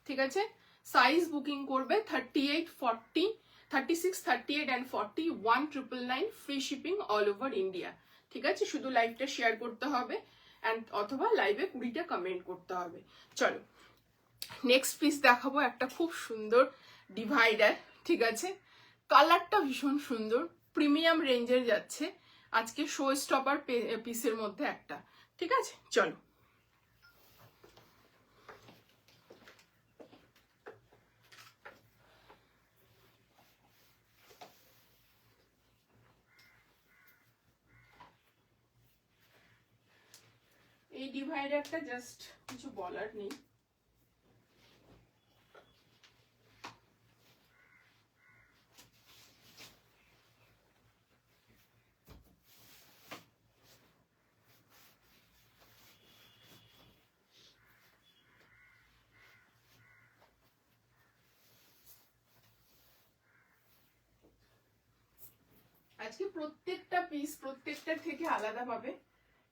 ঠিক আছে। সাইজ বুকিং করবে 38, 40, 36, 38 and 40, 1999, free shipping all over India, ঠিক আছে। শুধু লাইভটা শেয়ার করতে হবে অ্যান্ড অথবা লাইভে 20টা কমেন্ট করতে হবে। চলো নেক্সট পিস দেখাবো, একটা খুব সুন্দর ডিভাইডার, ঠিক আছে। কালারটা ভীষণ সুন্দর, প্রিমিয়াম রেঞ্জের যাচ্ছে, আজকে শো স্টপার পিসের মধ্যে একটা, ঠিক আছে। চলো এই ডিভাইডারটা জাস্ট কিছু বলার নেই, আজকে প্রত্যেকটা পিস প্রত্যেকটার থেকে আলাদা পাবে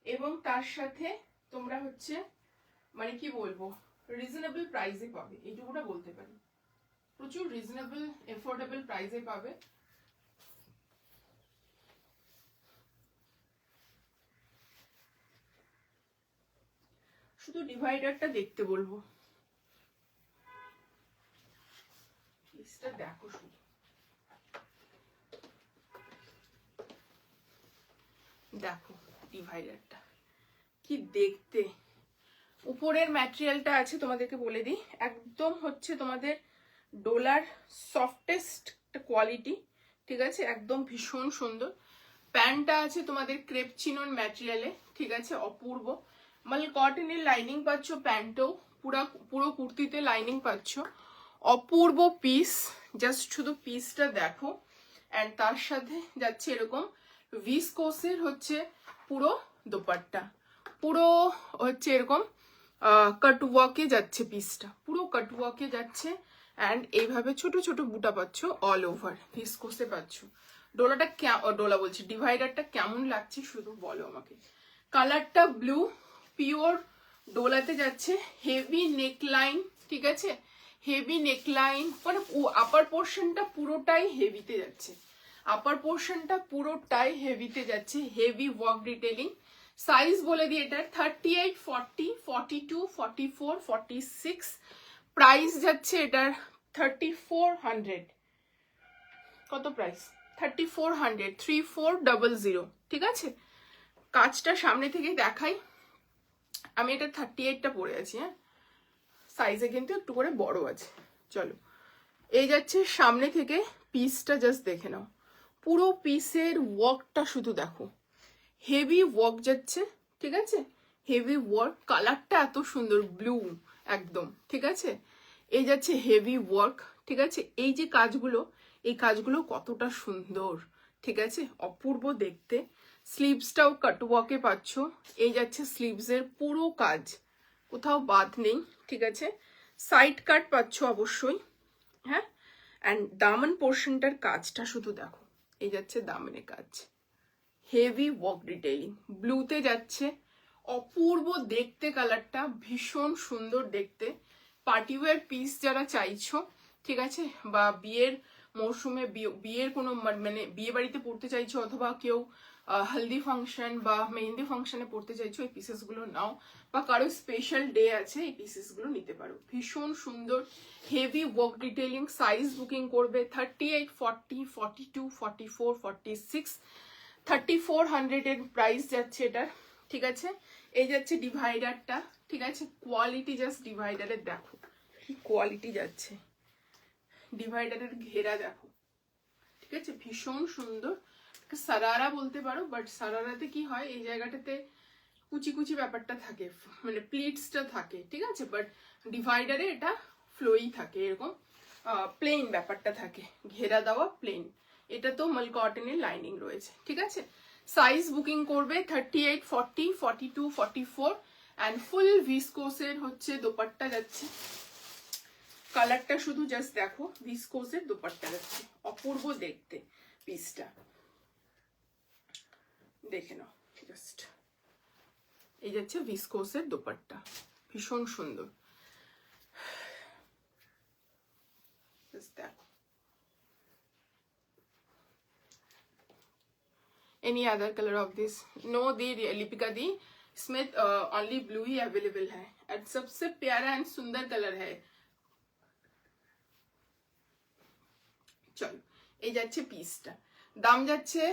এবং তার সাথে তোমরা হচ্ছে মানে কি বলবো রিজনেবল প্রাইসে পাবে, এইটুকুটা বলতে পারি, প্রচুর রিজনেবল এফোর্ডেবল প্রাইসে পাবে। শুধু ডিভাইডারটা দেখতে বলবো, পিসটা দেখো শুধু, দেখো ডিভাইডারটা কি দেখতে। উপরের ম্যাটেরিয়ালটা আছে তোমাদেরকে বলে দিই, একদম হচ্ছে তোমাদের ডোলার সফটেস্ট কোয়ালিটি, ঠিক আছে, একদম ভীষণ সুন্দর। প্যান্টটা আছে তোমাদের ক্রেপ চিনন ম্যাটেরিয়ালে, ঠিক আছে, অপূর্ব। মানে কটনের লাইনিং পাচ্ছ, প্যান্টও পুরো কুর্তিতে লাইনিং পাচ্ছ, অপূর্ব পিস। জাস্ট শুধু পিসটা দেখো। অ্যান্ড তার সাথে যাচ্ছে এরকম ভিসকোসের হচ্ছে পুরো দোপাট্টা, পুরো হচ্ছে এরকম কাটওয়ার্কে যাচ্ছে পিসটা, পুরো কাটওয়ার্কে যাচ্ছে। অ্যান্ড এইভাবে ছোট ছোট বুটা পাচ্ছ, অল ওভার ভিসকোসে পাচ্ছ। ডোলাটা ডোলা বলছি ডিভাইডারটা কেমন লাগছে শুধু বলো আমাকে। কালারটা ব্লু, পিওর ডোলাতে যাচ্ছে, হেভি নেকলাইন, ঠিক আছে, হেভি নেকলাইন, মানে আপার পোর্শনটা পুরোটাই হেভিতে যাচ্ছে, আপার পোর্শনটা পুরোটাই হেভিতে যাচ্ছে, হেভি ওয়ার্ক ডিটেলিং। সাইজ বলে দিই এটার 38, 40, 42, 44, 46, প্রাইস যাচ্ছে এটার 3400, কত প্রাইস 3400, 3400, ঠিক আছে। কাজটা সামনে থেকে দেখাই, আমি এটা 38টা পরে আছি, হ্যাঁ সাইজে কিন্তু একটু করে বড় আছে। চলো এই যাচ্ছে সামনে থেকে পিসটা জাস্ট দেখে নাও, পুরো পিসের ওয়ার্কটা শুধু দেখো, হেভি ওয়ার্ক যাচ্ছে, ঠিক আছে, হেভি ওয়ার্ক। কালারটা এত সুন্দর ব্লু একদম, ঠিক আছে। এই যাচ্ছে হেভি ওয়ার্ক, ঠিক আছে। এই যে কাজগুলো, এই কাজগুলো কতটা সুন্দর, ঠিক আছে, অপূর্ব দেখতে। স্লিভসটাও কাটওয়ার্কে পাচ্ছ, এই যাচ্ছে স্লিভসের পুরো কাজ, কোথাও বাদ নেই, ঠিক আছে। সাইড কাট পাচ্ছ অবশ্যই, হ্যাঁ। অ্যান্ড দামন পোর্শনটার কাজটা শুধু দেখো, এই যাচ্ছে দামনের কাজ, হেভি ওয়ার্ক ডিটেইলিং, ব্লুতে যাচ্ছে, অপূর্ব দেখতে, কালারটা ভীষণ সুন্দর দেখতে। পার্টিওয়ার পিস যারা চাইছো, ঠিক আছে, বা বিয়ের মরশুমে বিয়ের কোনো মানে বিয়ে বাড়িতে পড়তে চাইছো, অথবা কেউ হলদি ফাংশন বা মেহেন্দি ফাংশনে পড়তে চাইছো, এই পিসেসগুলো নাও, বা কারো স্পেশাল ডে আছে এই পিসেসগুলো নিতে পারো। ভীষণ সুন্দর heavy work detailing. Size booking করবে 38, 40, 42, 44, 46, 3400 এর প্রাইস যাচ্ছে এটার, ঠিক আছে। এই যাচ্ছে ডিভাইডারটা, ঠিক আছে, কোয়ালিটি জাস্ট ডিভাইডারের দেখো কি কোয়ালিটি যাচ্ছে, ডিভাইডারের ঘেরা দেখো, ঠিক আছে, ভীষণ সুন্দর। সারারা বলতে পারো, বাট সারারাতে কি হয় এই জায়গাটাতে কুচি কুচি ব্যাপারটা থাকে, মানে প্লিটসটা থাকে, ঠিক আছে, বাট ডিভাইডারে এটা ফ্লোই থাকে, এরকম প্লেন ব্যাপারটা থাকে, ঘেরা দেওয়া প্লেন। এটা তো মাল কটনের লাইনিং রয়েছে, ঠিক আছে। সাইজ বুকিং করবে 38, 40, 42, 44 অ্যান্ড ফুল ভিসকোসের হচ্ছে দোপাট্টা যাচ্ছে, কালারটা শুধু জাস্ট দেখো, ভিসকোসের দোপাট্টা যাচ্ছে, অপূর্ব দেখতে পিসটা, দেখে নাও জাস্ট। এই যাচ্ছে ভিসকোসের দোপাট্টা, ভীষণ সুন্দর, দেখো। Any other color of this? No दी, लिपिका दी, इसमें ओनली ब्लू ही अवेलेबल है, और सबसे प्यारा एंड सुंदर कलर है। चलो, ये जाच्छे पीसटा, दाम जाच्छे,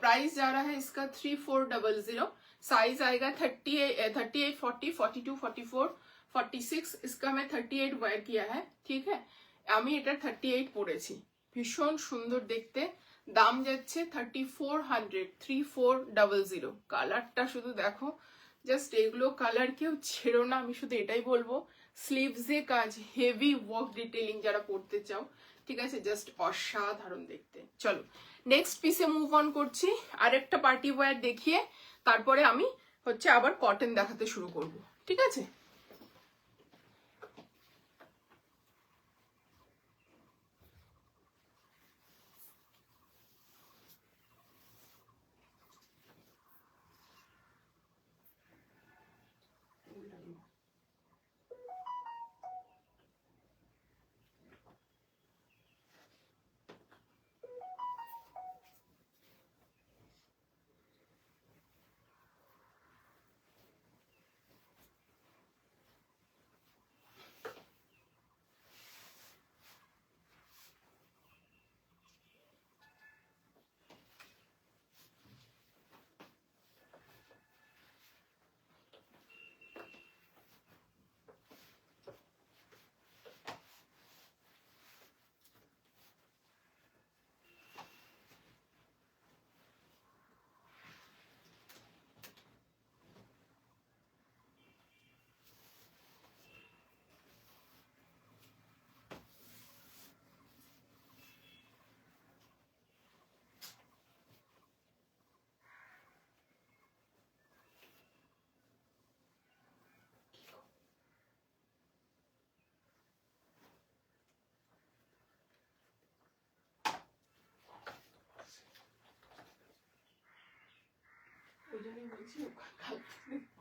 प्राइस जा रहा है इसका 3400, साइज आएगा 38, 40, 42, 44, 46, इसका मैं 38 वेयर किया है, ठीक है। আমি এটা 38 পরেছি, ভীষণ সুন্দর দেখতে, দাম যাচ্ছে 3400, 3400। কালারটা শুধু দেখো জাস্ট, এগুলো কালার কেউ ছেড়ো না, আমি শুধু এটাই বলবো। স্লিভসে কাজ, হেভি ওয়ার্ক ডিটেইলিং যারা পড়তে চাও, ঠিক আছে, জাস্ট অসাধারণ দেখতে। চলো নেক্সট পিসে মুভ অন করছি, আরেকটা পার্টি ওয়্যার দেখিয়ে তারপরে আমি হচ্ছে আবার কটন দেখাতে শুরু করব, ঠিক আছে।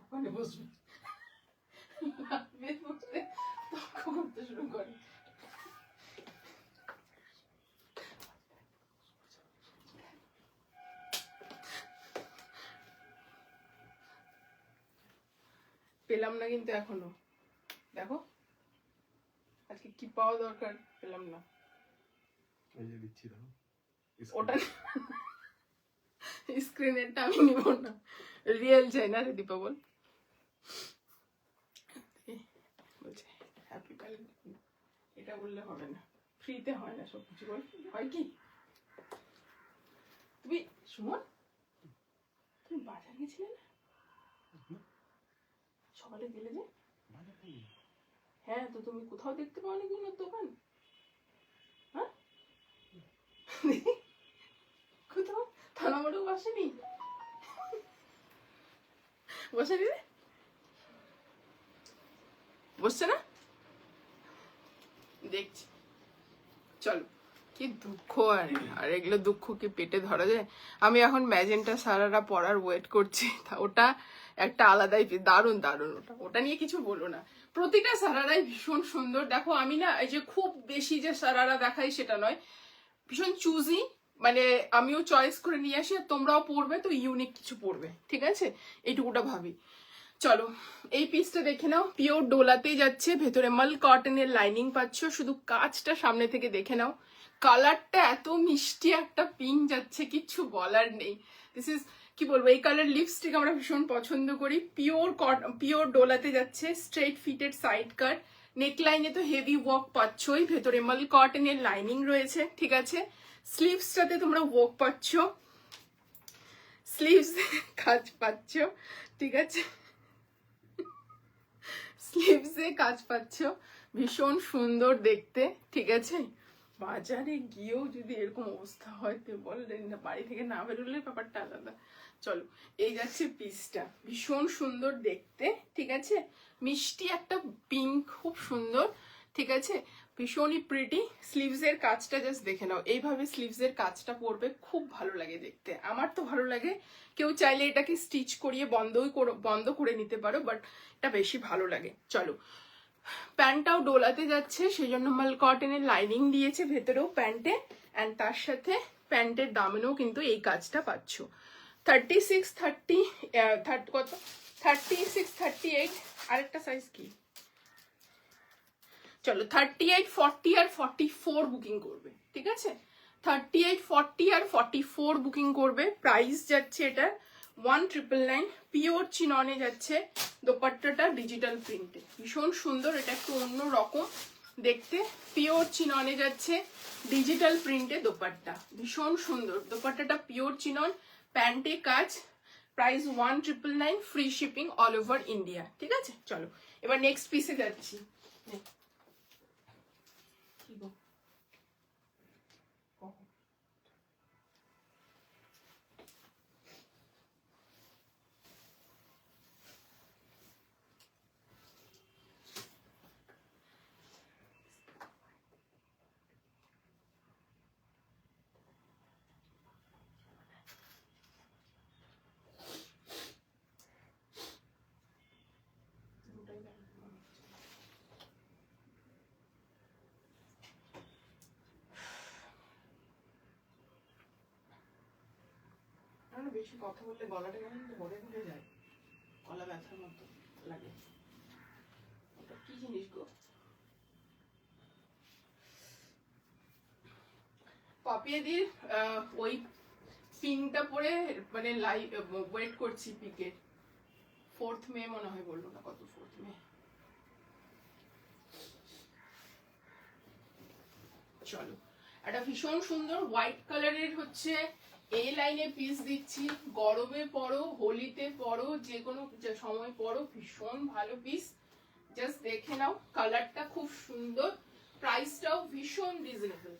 ওখানে বসবে, তর্ক করতে শুরু করে। পেলাম না কিন্তু এখনো, দেখো আজকে কি পাওয়া দরকার, পেলাম না। ওটা স্ক্রিনেরটা আমি নিব না, রিয়েল চাই না রে দীপা, বল। বলছে হ্যাপি ভ্যালেন্টাইন, এটা বললে হবে না, ফ্রিতে হয় না সব কিছু, বল হয় কি। তুমি সুমন, তুমি বাজার গেছিলে না সকালে, গেলে যে? হ্যাঁ, তো তুমি কোথাও দেখতে পাওনি কোনো দোকান? হ্যাঁ, কোথাও থানামারও বসেনি, বসেনি রে, বসছে না, দেখছি। চলো, কি দুঃখ, আর এগুলো দুঃখ কি পেটে ধরা যায়? আমি এখন ম্যাজেন্টা সারারা পরার ওয়েট করছি, ওটা একটা আলাদাই দারুণ দারুণ, ওটা নিয়ে কিছু বলো না। প্রতিটা সারারাই ভীষণ সুন্দর, দেখো আমি না এই যে খুব বেশি যে সারারা দেখাই সেটা নয়, ভীষণ চুজি, মানে আমিও চয়েস করে নিয়ে আসি, আর তোমরাও পড়বে তো ইউনিক কিছু পড়বে, ঠিক আছে, এইটুকুটা ভাবি। চলো এই পিসটা দেখে নাও, পিওর ডোলাতেই যাচ্ছে, ভেতরে মাল কটনের লাইনিং পাচ্ছ, শুধু কাজটা সামনে থেকে দেখে নাও, কালারটা এত মিষ্টি একটা পিঙ্ক যাচ্ছে, কিচ্ছু বলার নেই। দিস ইজ, কি বলবো, এই কালার লিপস্টিক আমরা ভীষণ পছন্দ করি। পিওর ডোলাতে যাচ্ছে, স্ট্রেট ফিটেড সাইড কাট, নেকলাইনে তো হেভি ওয়ার্ক পাচ্ছই, ভেতরে মাল কটনের লাইনিং রয়েছে, ঠিক আছে। স্লিভসটাতে তোমরা ওয়ার্ক পাচ্ছ, স্লিভস কাজ পাচ্ছ, ঠিক আছে, স্লিভসে কাজ পাচ্ছ, ভীষণ সুন্দর দেখতে, ঠিক আছে। বাজারে গিয়েও যদি এরকম অবস্থা হয় তো বললেন না, বাড়ি থেকে না বেরোলে ব্যাপারটা আলাদা। চলো এই যাচ্ছে পিসটা, ভীষণ সুন্দর দেখতে, ঠিক আছে, মিষ্টি একটা পিঙ্ক, খুব সুন্দর, ঠিক আছে, ভীষণই প্রিটি। স্লিভসের কাজটা জাস্ট দেখে নাও, এইভাবে স্লিভসের কাজটা পরবে, খুব ভালো লাগে দেখতে, আমার তো ভালো লাগে। কেউ চাইলে এটাকে স্টিচ করিয়ে বন্ধ করে নিতে পারো, বাট এটা বেশি ভালো লাগে। চলো, প্যান্টটাও ডোলাতে যাচ্ছে, সেই জন্য মাল কটনের লাইনিং দিয়েছে ভেতরেও প্যান্টে, অ্যান্ড তার সাথে প্যান্টের দামেও কিন্তু এই কাজটা পাচ্ছ। 36, 30, কত 36, 38, আরেকটা সাইজ কি, চলো 38, 40 আর 44 বুকিং করবে, ঠিক আছে? 38, 40 আর 44 বুকিং করবে। প্রাইস যাচ্ছে এটা 1999, পিওর চিননে যাচ্ছে। দোপাট্টাটা ডিজিটাল প্রিন্টে, ভীষণ সুন্দর, এটা একটু অন্য রকম দেখতে। পিওর চিননে যাচ্ছে, ডিজিটাল প্রিন্টে দোপাট্টা, ভীষণ সুন্দর। দোপাট্টাটা পিওর চিনন, প্যান্টে কাজ। Price 1999, free shipping all over India, ঠিক আছে? চলো এবার নেক্সট পিসে যাচ্ছি। বেশি কথা বললে গলাটা কেমন ধরে ধরে যায়, গলা ব্যথার মতো লাগে। ওটা কি জিনিস গো? পপিয়াদির ওই পিনটা পরে মানে লাইভ ওয়েট করছি পিকের। 4th মে মনে হয়, বললো না কত, 4th মে। চলো, একটা ভীষণ সুন্দর হোয়াইট কালারের হচ্ছে এ লাইনে পিস দিচ্ছি। গরমে পরো, হোলিতে পরো, যে কোনো সময় পরো, ভীষণ ভালো পিস। জাস্ট দেখে নাও, কালারটা খুব সুন্দর, প্রাইসটাও ভীষণ রিজনেবল।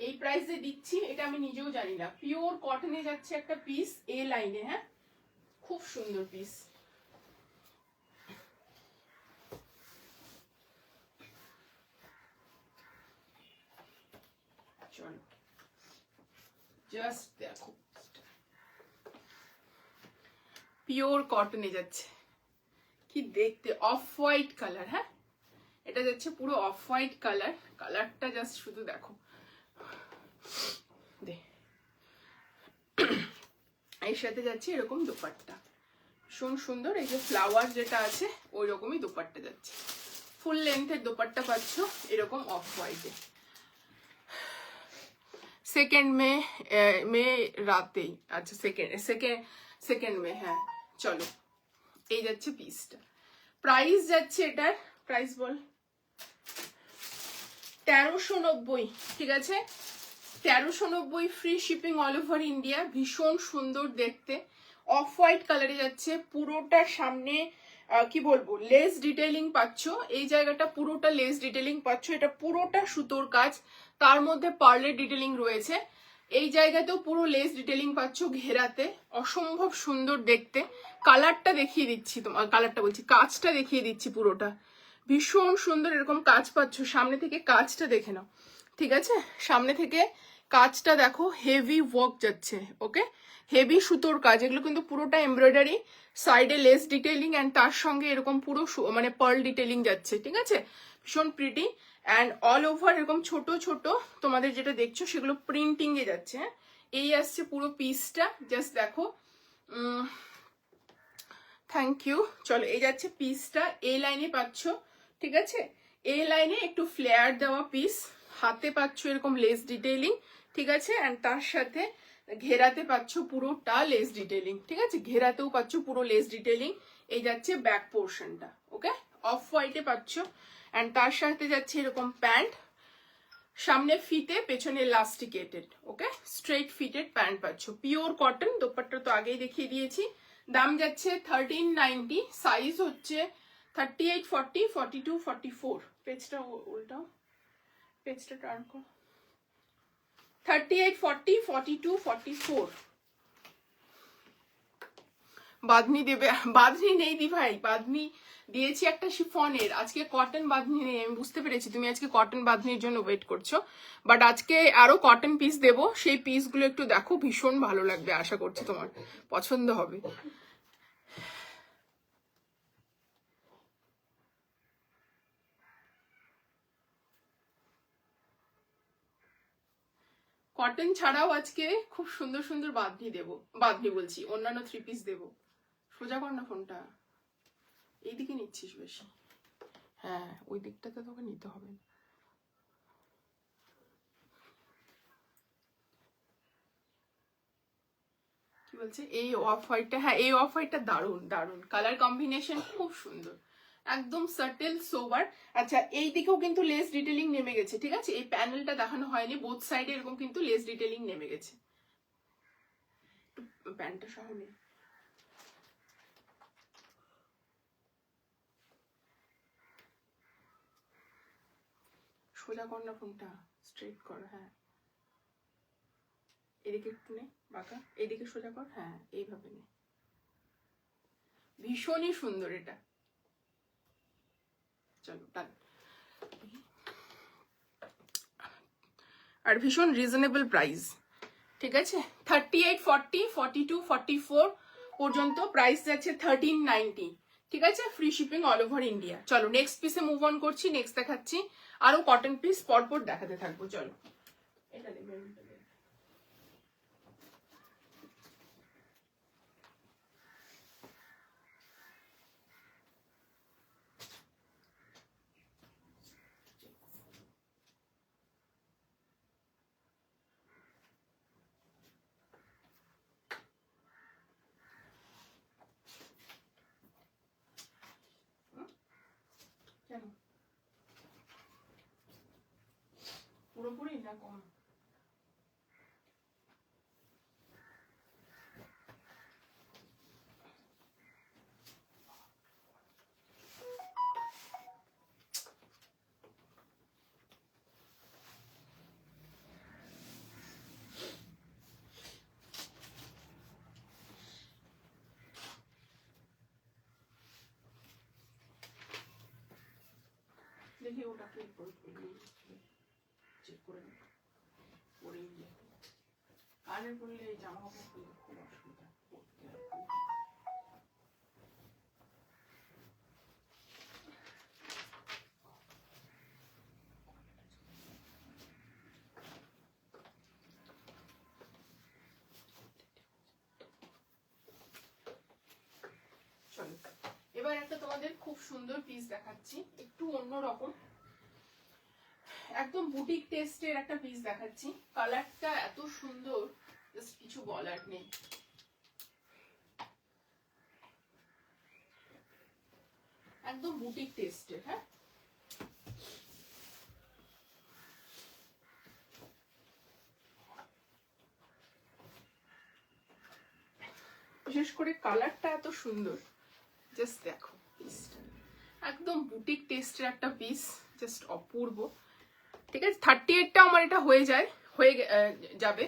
এই প্রাইসে দিচ্ছি, এটা আমি নিজেও জানি না। পিওর কটনে যাচ্ছে একটা পিস এ লাইনে, হ্যাঁ, খুব সুন্দর পিস। চলো জাস্ট দেখো, পিওর কটনে যাচ্ছে, কি দেখতে, অফ হোয়াইট কালার। হ্যাঁ, এটা যাচ্ছে পুরো অফ হোয়াইট কালার। কালারটা জাস্ট শুধু দেখো, এর সাথে যাচ্ছে এরকম দোপাট্টা, ভীষণ সুন্দর। এই যে ফ্লাওয়ার যেটা আছে ওই রকমই দোপাট্টা যাচ্ছে, ফুল লেন্থের দোপাট্টা পাচ্ছ এরকম অফ হোয়াইটে। 2nd মে রাতেই, আচ্ছা সেকেন্ড মে, হ্যাঁ। চলো, এই যাচ্ছে পিসটা। প্রাইস যাচ্ছে এটার, প্রাইস বল, 1390, ঠিক আছে? 1390, free shipping all over India. ভীষণ সুন্দর দেখতে, অফ হোয়াইট কালারে যাচ্ছে। পুরোটা সামনে কি বলবো, লেস ডিটেইলিং পাচ্ছ, এই জায়গাটা পুরোটা লেস ডিটেইলিং পাচ্ছ। এটা পুরোটা সুতোর কাজ, তার মধ্যে পার্লের ডিটেইলিং রয়েছে। এই জায়গাতেও পুরো লেস ডিটেইলিং পাচ্ছ ঘেরাতে, অসম্ভব সুন্দর দেখতে। কালারটা দেখিয়ে দিচ্ছি তোমার, কালারটা বলছি, কাজটা দেখিয়ে দিচ্ছি। পুরোটা ভীষণ সুন্দর, এরকম কাজ পাচ্ছ। সামনে থেকে কাজটা দেখে নাও, ঠিক আছে? সামনে থেকে কাজটা দেখো, হেভি ওয়ার্ক যাচ্ছে, ওকে, হেভি সুতোর কাজ। এগুলো কিন্তু পুরোটা এমব্রয়ডারি, সাইডে লেস ডিটেইলিং, অ্যান্ড তার সঙ্গে এরকম পুরো মানে পার্ল ডিটেইলিং যাচ্ছে, ঠিক আছে? ভীষণ প্রিটি, অ্যান্ড অল ওভার এরকম ছোট ছোট তোমাদের যেটা দেখছো সেগুলো প্রিন্টিং এ যাচ্ছে। হ্যাঁ, এই আসছে পুরো পিসটা, জাস্ট দেখো। Thank you. চলো, এই যাচ্ছে পিসটা, এই লাইনে পাচ্ছ, ঠিক আছে? এই লাইনে একটু ফ্লেয়ার দেওয়া পিস, হাতে পাচ্ছ এরকম লেস ডিটেইলিং, ঠিক আছে? অ্যান্ড তার সাথে ঘেরাতে পাচ্ছ পুরোটা লেস ডিটেইলিং, ঠিক আছে? ঘেরাতেও পাচ্ছ পুরো লেস ডিটেইলিং। এই যাচ্ছে ব্যাক পোর্শনটা, ওকে, অফ হোয়াইটে পাচ্ছ। অ্যান্ড তার সাথে যাচ্ছে এরকম প্যান্ট, সামনে ফিতে, পেছনে ইলাস্টিকেটেড, ওকে, স্ট্রেট ফিটেড প্যান্ট পাচ্ছ। পিওর কটন, দোপাট্টা তো আগেই দেখিয়ে দিয়েছি। দাম যাচ্ছে 1390, সাইজ হচ্ছে 38, 40, 42, 44। পেজটা উল্টাও, পেজটা টার্ন করো। 38, 40, 42, 44। বাঁধনি দেবে, বাঁধনি নেই দি ভাই, বাঁধনি দিয়েছি একটা শিফনের, আজকে কটন বাঁধনি নেই। আমি বুঝতে পেরেছি তুমি আজকে কটন বাঁধনির জন্য ওয়েট করছো, বাট আজকে আরো কটন পিস দেবো, সেই পিসগুলো একটু দেখো, ভীষণ ভালো লাগবে, আশা করছি তোমার পছন্দ হবে। কটন ছাড়াও আজকে খুব সুন্দর সুন্দর বাঁধনি দেবো, বাঁধনি বলছি অন্যান্য থ্রি পিস দেবো। সোজা কর না ফোনটা, এইদিকে নিচ্ছিস বেশি, হ্যাঁ ওই দিকটাতে তোকে নিতে হবে। কি বলছে এই অফ হোয়াইটটা, হ্যাঁ এই অফ হোয়াইটটা দারুন দারুন কালার কম্বিনেশন, খুব সুন্দর, একদম সাটেল সোবার। আচ্ছা এই দিকেও কিন্তু লেস ডিটেলিং নেমে গেছে, ঠিক আছে, এই প্যানেলটা দেখানো হয়নি, বোথ সাইডে এরকম কিন্তু লেস ডিটেলিং নেমে গেছে। প্যান্টটা সহ নেই, সোজা কর না ফোনটা, স্ট্রেট কর, হ্যাঁ এদিকে একটু নে বাঁকা, এদিকে সোজা কর, হ্যাঁ এইভাবে নে, ভীষণই সুন্দর এটা। চলো ডান। আর ভীষণ রিজনেবল প্রাইস, ঠিক আছে, 38, 40, 42, 44 পর্যন্ত প্রাইস যাচ্ছে 1390, ঠিক আছে, free shipping all over India. চলো নেক্সট পিসে মুভ অন করছি, নেক্সট দেখাচ্ছি আরো কটন পিস, পরপর দেখাতে থাকবো। চলো এটা নেবে, কেন পুরোপুরি না কম? দেখি ওটাকে চেক করে নি, পরেই যাবে, কানের পরলে এই জামা কাপড় খুব অসুবিধা পড়তে হয়। চলো এবার একটা তোমাদের খুব সুন্দর পিস দেখাচ্ছি, একটু অন্যরকম, একদম বুটিক টেস্টের একটা পিস দেখাচ্ছি, কালারটা এত সুন্দর জাস্ট কিছু বলার নেই। একদম বুটিক টেস্টের, হ্যাঁ বিশেষ করে কালারটা এত সুন্দর, জাস্ট দেখো পিসটা, একদম বুটিক টেস্টের একটা পিস, জাস্ট অপূর্ব, ঠিক আছে। 38টা আমার এটা হয়ে যাবে,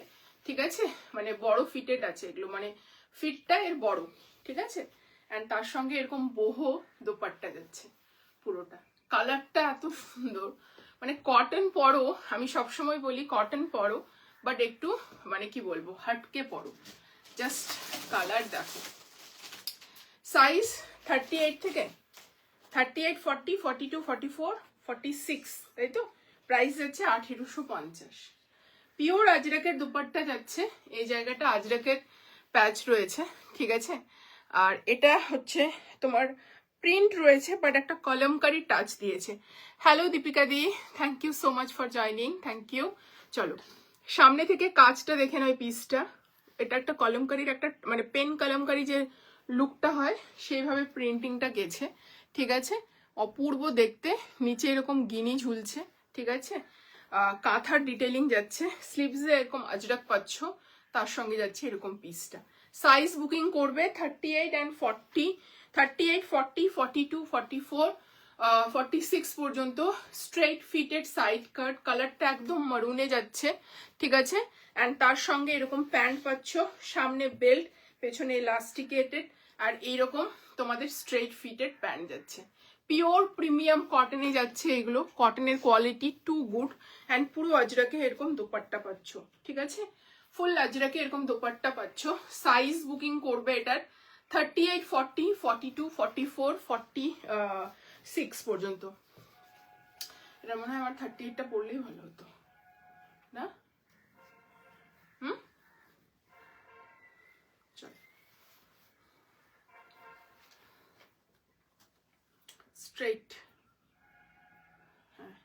ঠিক আছে, মানে বড় ফিটেড আছে এগুলো, মানে ফিটটা এর বড়, ঠিক আছে, এন্ড তার সঙ্গে এরকম বহু দোপাট্টা যাচ্ছে পুরোটা, কালারটা এত সুন্দর, মানে কটন পরো, আমি সবসময় বলি কটন পরো, বাট একটু মানে কি বলবো হাটকে পরো, জাস্ট কালার দেখো। সাইজ 38 থেকে 38, 40, 42, 44, 46, তাই তো, প্রাইস যাচ্ছে 1850। পিওর আজরাকের দুপাট্টা যাচ্ছে, এই জায়গাটা আজরাকের প্যাচ রয়েছে, ঠিক আছে, আর এটা হচ্ছে তোমার প্রিন্ট রয়েছে, বাট একটা কলমকারি টাচ দিয়েছে। হ্যালো দীপিকা দি, thank you so much for joining, thank you. চলো সামনে থেকে কাজটা দেখে নাও পিসটা, এটা একটা কলমকারির একটা মানে পেন কলমকারি যে লুকটা হয় সেইভাবে প্রিন্টিংটা গেছে, ঠিক আছে, অপূর্ব দেখতে, নিচে এরকম গিনি ঝুলছে, ঠিক আছে, কাঁথার ডিটেলিং যাচ্ছে, স্লিভসে এরকম আজরাক পাচ্ছ, তার সঙ্গে যাচ্ছে এরকম পিসটা। সাইজ বুকিং করবে 38 and 40, 38, 40, 42, 44, 46 পর্যন্ত, স্ট্রেট ফিটেড সাইড কাট, কালারটা একদম মারুনে যাচ্ছে, ঠিক আছে, অ্যান্ড তার সঙ্গে এরকম প্যান্ট পাচ্ছ, সামনে বেল্ট, পেছনে ইলাস্টিকেটেড, আর এইরকম তোমাদের স্ট্রেট ফিটেড প্যান্ট যাচ্ছে, পিওর প্রিমিয়াম কটনে যাচ্ছে এগুলো, কটনের কোয়ালিটি টু গুড। অ্যান্ড পুরো আজরাকে এরকম দোপাট্টা পাচ্ছ, ঠিক আছে, ফুল আজরাকে এরকম দোপাট্টা পাচ্ছ। সাইজ বুকিং করবে এটার 38, 40, 42, 44, 46 পর্যন্ত। এটা মনে হয় আমার 38টা পড়লেই ভালো হতো না? চল স্ট্রেট, হ্যাঁ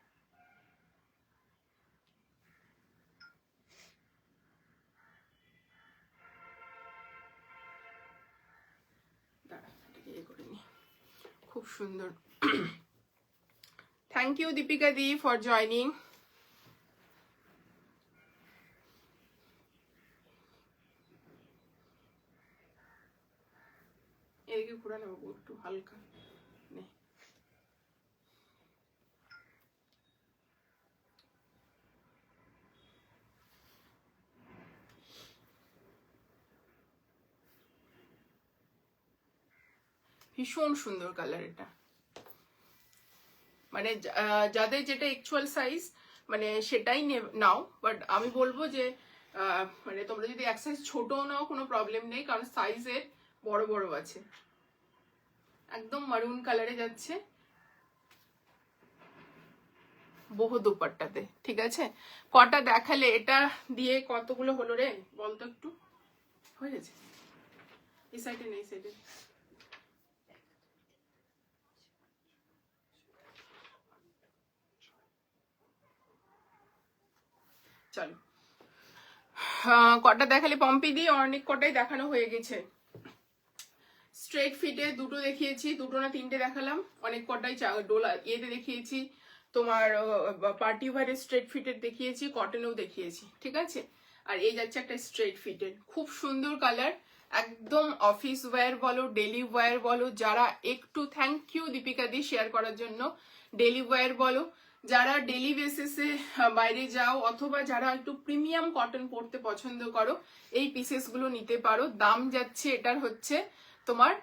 দাঁড়া এটাকে ইয়ে করে নি, খুব সুন্দর। থ্যাংক ইউ দীপিকা দি ফর জয়নিং। এদিকে ঘুরা নেবো একটু হালকা, নে ভীষণ সুন্দর কালার এটা, মানে যাদের যেটা অ্যাকচুয়াল সাইজ মানে সেটাই নাও, বাট আমি বলবো যে মানে তোমরা যদি এক সাইজ ছোটও নাও কোনো প্রবলেম নেই, কারণ সাইজের বড় বড় আছে। একদম মারুন কালারে যাচ্ছে বহু দুপাট্টাতে, ঠিক আছে। কটা দেখালে, এটা দিয়ে কতগুলো হলো রে বলতো একটু, হয়ে গেছে এই সাইডে নেই, সাইডে চলো। কটা দেখালে পম্পি দিয়ে, অনেক কটাই দেখানো হয়ে গেছে। স্ট্রেট ফিটে দুটো দেখিয়েছি, দুটো না তিনটে দেখালাম, অনেক কটাই ডোলা ইয়েতে দেখিয়েছি, তোমার পার্টি ওয়ারের স্ট্রেট ফিটের দেখিয়েছি, কটনেও দেখিয়েছি, ঠিক আছে। আর এই যাচ্ছে একটা স্ট্রেট ফিটের, খুব সুন্দর কালার, একদম অফিস ওয়্যার বলো, ডেলি ওয়্যার বলো, যারা একটু, থ্যাংক ইউ দীপিকা দি শেয়ার করার জন্য, ডেলি ওয়্যার বলো, যারা ডেলি বেসিসে বাইরে যাও, অথবা যারা একটু প্রিমিয়াম কটন পরতে পছন্দ করো, এই পিসেসগুলো নিতে পারো। দাম যাচ্ছে এটার হচ্ছে তোমার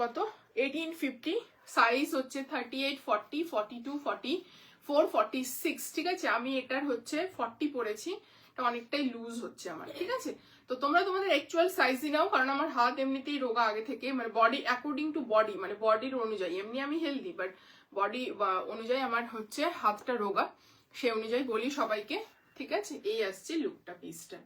কত, 1850, সাইজ হচ্ছে 38, 40, 42, 44, 46, ঠিক আছে। আমি এটার হচ্ছে 40 পরেছি, এটা অনেকটাই লুজ হচ্ছে আমার, ঠিক আছে। তো তোমরা তোমাদের অ্যাকচুয়াল সাইজই নাও, কারণ আমার হাত এমনিতেই রোগা আগে থেকে, মানে বডি অ্যাকর্ডিং টু বডি, মানে বডির অনুযায়ী, এমনি আমি হেলদি বাট বডি অনুযায়ী আমার হচ্ছে হাতটা রোগা, সে অনুযায়ী বলি সবাইকে, ঠিক আছে। এই আসছে লুকটা, পিসটা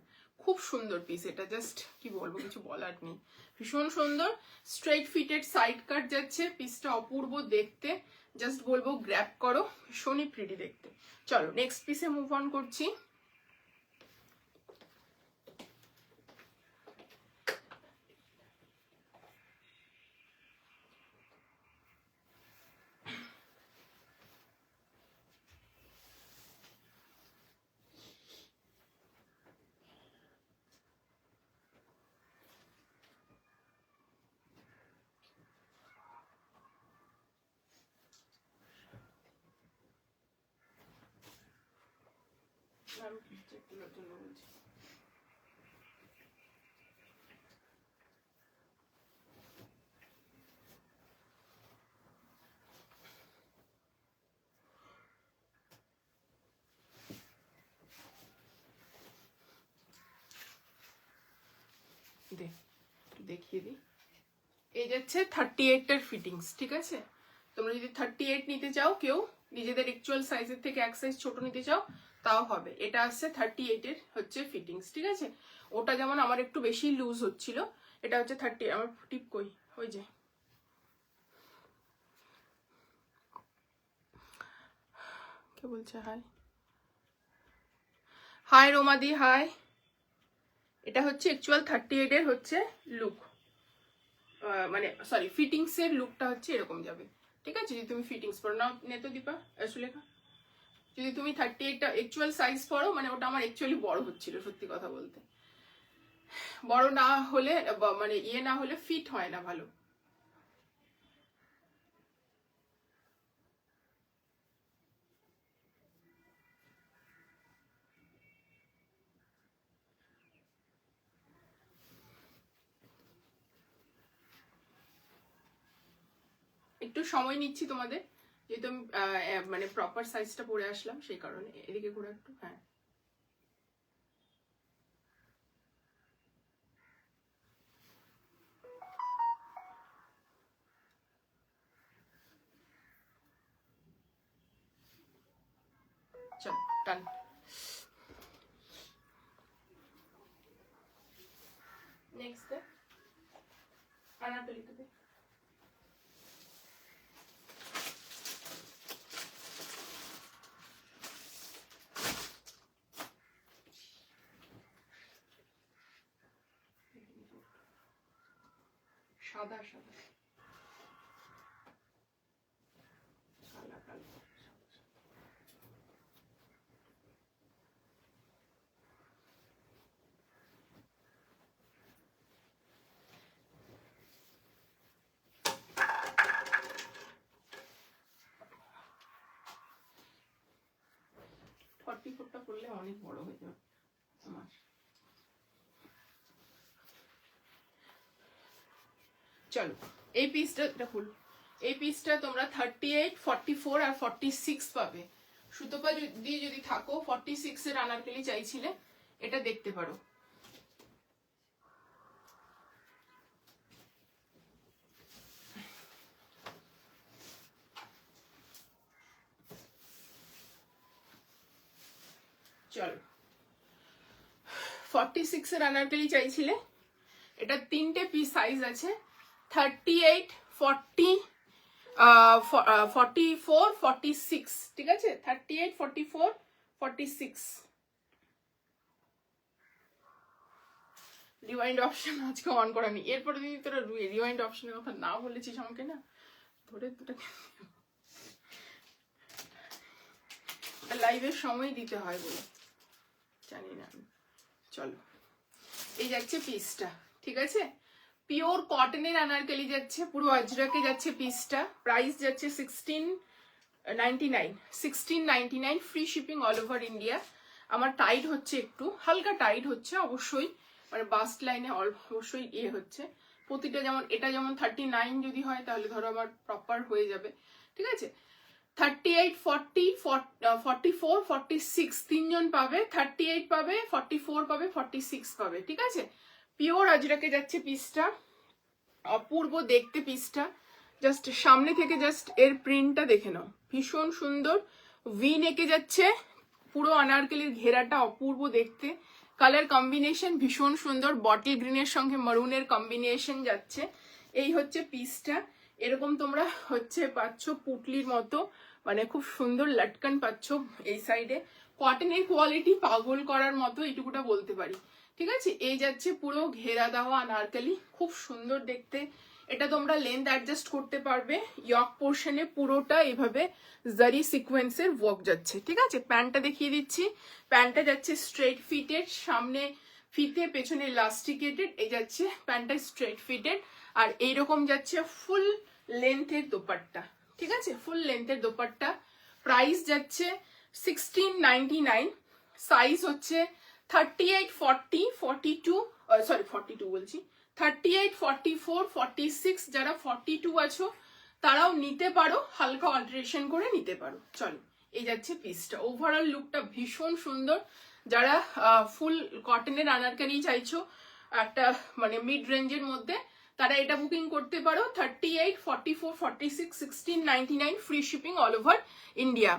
খুব সুন্দর পিস, এটা জাস্ট কি বলবো, কিছু বলার নেই, ভীষণ সুন্দর। স্ট্রেট ফিটেড সাইড কাট যাচ্ছে, পিসটা অপূর্ব দেখতে, জাস্ট বলবো গ্র্যাব করো, ভীষণই প্রিটি দেখতে। চলো নেক্সট পিসে মুভ অন করছি। দেখিয়ে দিই, এই যাচ্ছে 38 এর ফিটিংস, ঠিক আছে। তোমরা যদি 38 নিতে চাও, কেউ নিজেদের অ্যাকচুয়াল সাইজের থেকে এক সাইজ ছোট নিতে চাও, তাও হবে। এটা আসছে 38 এর হচ্ছে ফিটিংস, ঠিক আছে। ওটা যেমন আমার একটু বেশি লুজ হচ্ছিল, এটা হচ্ছে 30। আমার টিপ কই, ওই যে কে বলছে হাই, হাই রোমাদি হাই। এটা হচ্ছে অ্যাকচুয়াল 38 এর হচ্ছে লুক, মানে সরি ফিটিংস এর লুকটা হচ্ছে এরকম যাবে, ঠিক আছে। যদি তুমি ফিটিংস পরো না, নেতো দীপা সুলেখা, যদি তুমি 38টা অ্যাকচুয়াল সাইজ পরো, মানে ওটা আমার অ্যাকচুয়ালি বড় হচ্ছিল, সত্যি কথা বলতে, বড় না হলে মানে ইয়ে না হলে ফিট হয় না ভালো। একটু সময় নিচ্ছি তোমাদের, যেহেতু আমি মানে প্রপার সাইজটা পরে আসলাম সেই কারণে। এদিকে ঘুরে একটু, হ্যাঁ চল টান। নেক্সট আনারকলি থেকে সাদা সাদা কালা কালা। 44টা করলে অনেক বড় হয়ে যাবে আমার। চলো এই পিসটা, এটা ফুল, এই পিসটা তোমরা 38, 44 আর 46 পাবে। সুতোপা দিয়ে যদি থাকো 46 এর আনারকলি চাইছিলে, এটা দেখতে পারো। চলো 46 এর আনারকলি চাইছিলে, এটা তিনটে পিস সাইজ আছে, 38, 40, 44, 46, ঠিক আছে? 38, 44, 46। রিওয়াইন্ড অপশন আজকে অন করা নেই। এরপরে যদি তোরা রিওয়াইন্ড অপশনের কথা না বলেছিস আমাকে না, ধরে দুটো লাইভের সময় দিতে হয় বলে জানি না আমি। চলো এই যাচ্ছে পিসটা, ঠিক আছে? পিওর কটনের আনারকলি যাচ্ছে, পুরো আজরাকে যাচ্ছে পিসটা। প্রাইস যাচ্ছে 1699, 1699, free shipping all over India. আমার টাইট হচ্ছে, একটু হালকা টাইট হচ্ছে অবশ্যই, মানে বাস্ট লাইনে অবশ্যই ইয়ে হচ্ছে প্রতিটা। যেমন এটা যেমন 39 যদি হয় তাহলে ধরো আমার প্রপার হয়ে যাবে, ঠিক আছে? 38, 40, 44, 46 তিনজন পাবে, 38 পাবে, 44 পাবে, 46 পাবে, ঠিক আছে? পিওর আজরাকে যাচ্ছে পিসটা, অপূর্ব দেখতে পিসটা। জাস্ট সামনে থেকে জাস্ট এর প্রিন্টটা দেখে নাও, ভীষণ সুন্দর। ভি নেকে যাচ্ছে, পুরো আনারকলির ঘেরাটা অপূর্ব দেখতে। কালার কম্বিনেশন ভীষণ সুন্দর, বটল গ্রিনের সঙ্গে মারুনের কম্বিনেশন যাচ্ছে। এই হচ্ছে পিসটা। এরকম তোমরা হচ্ছে পাচ্ছ পুটলির মতো, মানে খুব সুন্দর লটকান পাচ্ছ এই সাইডে। কটনের কোয়ালিটি পাগল করার মতো, এইটুকুটা বলতে পারি, ঠিক আছে? এই যাচ্ছে পুরো ঘেরা দেওয়া আনারকলি, খুব সুন্দর দেখতে। এটা তোমরা লেন্থ অ্যাডজাস্ট করতে পারবে। ইয়ক পোর্শনে পুরোটা এভাবে জারি সিকোয়েন্সের ওয়ার্ক যাচ্ছে, ঠিক আছে? প্যান্টটা দেখিয়ে দিচ্ছি। প্যান্টটা যাচ্ছে স্ট্রেট ফিটেড, সামনে ফিতে, পেছনে ইলাস্টিকেটেড। এই যাচ্ছে প্যান্টটা স্ট্রেট ফিটেড, আর এইরকম যাচ্ছে ফুল লেন্থের দোপাট্টা, ঠিক আছে? ফুল লেন্থের দোপাট্টা। প্রাইস যাচ্ছে 1699, সাইজ হচ্ছে 38, 40, 42, সরি 42 বলছি, 38, 44, 46। যারা 42 আছো তারাও নিতে পারো, হালকা অল্টারেশন করে নিতে পারো। চলো এই যাচ্ছে পিসটা, ওভারঅল লুকটা ভীষণ সুন্দর। যারা ফুল কটনের আনারকলি চাইছো একটা মানে মিড রেঞ্জের মধ্যে, তারা এটা বুকিং করতে পারো। 38, 44, 46, 1699, free shipping all over India.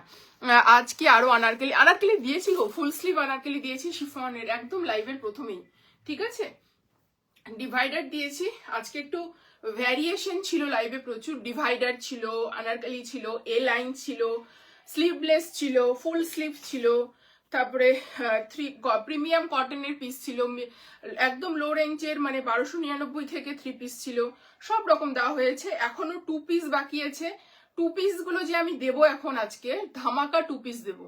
আজকে আরো আনারকলি দিয়েছি গো, ফুল স্লিভ আনারকলি দিয়েছি শিফনের, একদম লাইভের প্রথমেই, ঠিক আছে? ডিভাইডার দিয়েছি আজকে, একটু ভ্যারিয়েশন ছিল লাইভে, প্রচুর ডিভাইডার ছিল, আনারকলি ছিল, এ লাইন ছিল, স্লিভলেস ছিল, ফুল স্লিভ ছিল, তারপরে প্রিমিয়াম কটনের পিস ছিল, একদম লো রেঞ্জের মানে 1299 থেকে 3 পিস ছিল, সব রকম দেওয়া হয়েছে। এখনো 2 পিস বাকি আছে। 2 পিস গুলো যে আমি দেবো এখন, আজকে ধামাকা 2 পিস দেবো,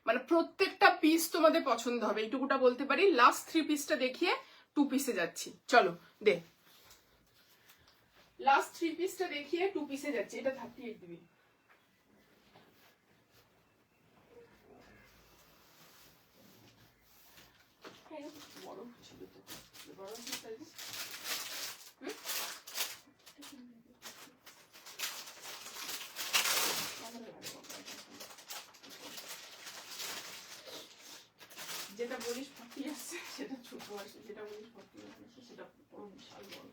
মানে প্রত্যেকটা পিস তোমাদের পছন্দ হবে, এইটুকুটা বলতে পারি। লাস্ট 3 পিসটা দেখিয়ে 2 পিসে যাচ্ছি। চলো দে, লাস্ট 3 পিসটা দেখিয়ে 2 পিসে যাচ্ছি। এটা 38 দিবি, বড় ছিল তো, বড় সাইজ। যেটা বলিস 40 আসছে সেটা ছোট আসে, যেটা বলিস 40 আসছে সেটা বড়, বিশাল বড়।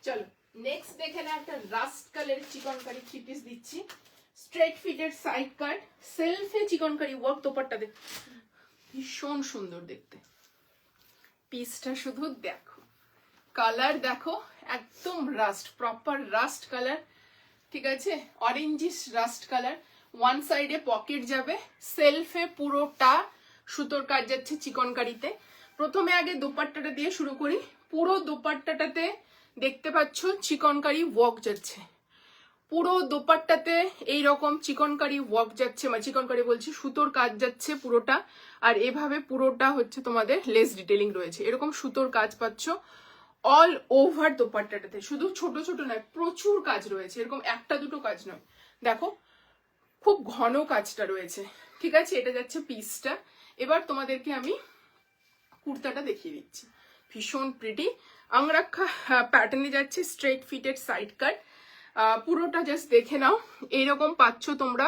চলো নেক্সট দেখে না, একটা রাস্ট কালারের চিকনকারি 3 পিস দিচ্ছি, স্ট্রেট ফিটের সাইড কাট, সেলফে চিকনকারি ওয়ার্ক, দোপাট্টা দেখ ভীষণ সুন্দর দেখতে। পিসটা শুধু দেখো, কালার দেখো, একদম রাস্ট, প্রপার রাস্ট কালার, ঠিক আছে, অরেঞ্জিশ রাস্ট কালার। ওয়ান সাইডে পকেট যাবে, সেলফে পুরোটা সুতোর কাজ যাচ্ছে চিকনকারিতে। প্রথমে আগে দোপাট্টাটা দিয়ে শুরু করি। পুরো দোপাট্টাটাতে দেখতে পাচ্ছ চিকনকারি ওয়ার্ক যাচ্ছে, পুরো দোপাট্টাতে এইরকম চিকনকারি ওয়ার্ক যাচ্ছে, মানে চিকনকারি বলছি সুতোর কাজ যাচ্ছে পুরোটা। আর এভাবে পুরোটা হচ্ছে তোমাদের লেস ডিটেলিং রয়েছে, এরকম সুতোর কাজ পাচ্ছ অল ওভার দোপাট্টাটাতে। শুধু ছোট ছোট নয়, প্রচুর কাজ রয়েছে, এরকম একটা দুটো কাজ নয়, দেখো খুব ঘন কাজটা রয়েছে, ঠিক আছে। এটা যাচ্ছে পিসটা। এবার তোমাদেরকে আমি কুর্তাটা দেখিয়ে দিচ্ছি, ভীষণ প্রিটি আংরাক্ষা প্যাটার্নে যাচ্ছে, স্ট্রেট ফিটেড সাইড কাট, পুরোটা জাস্ট দেখে নাও। এইরকম পাচ্ছ তোমরা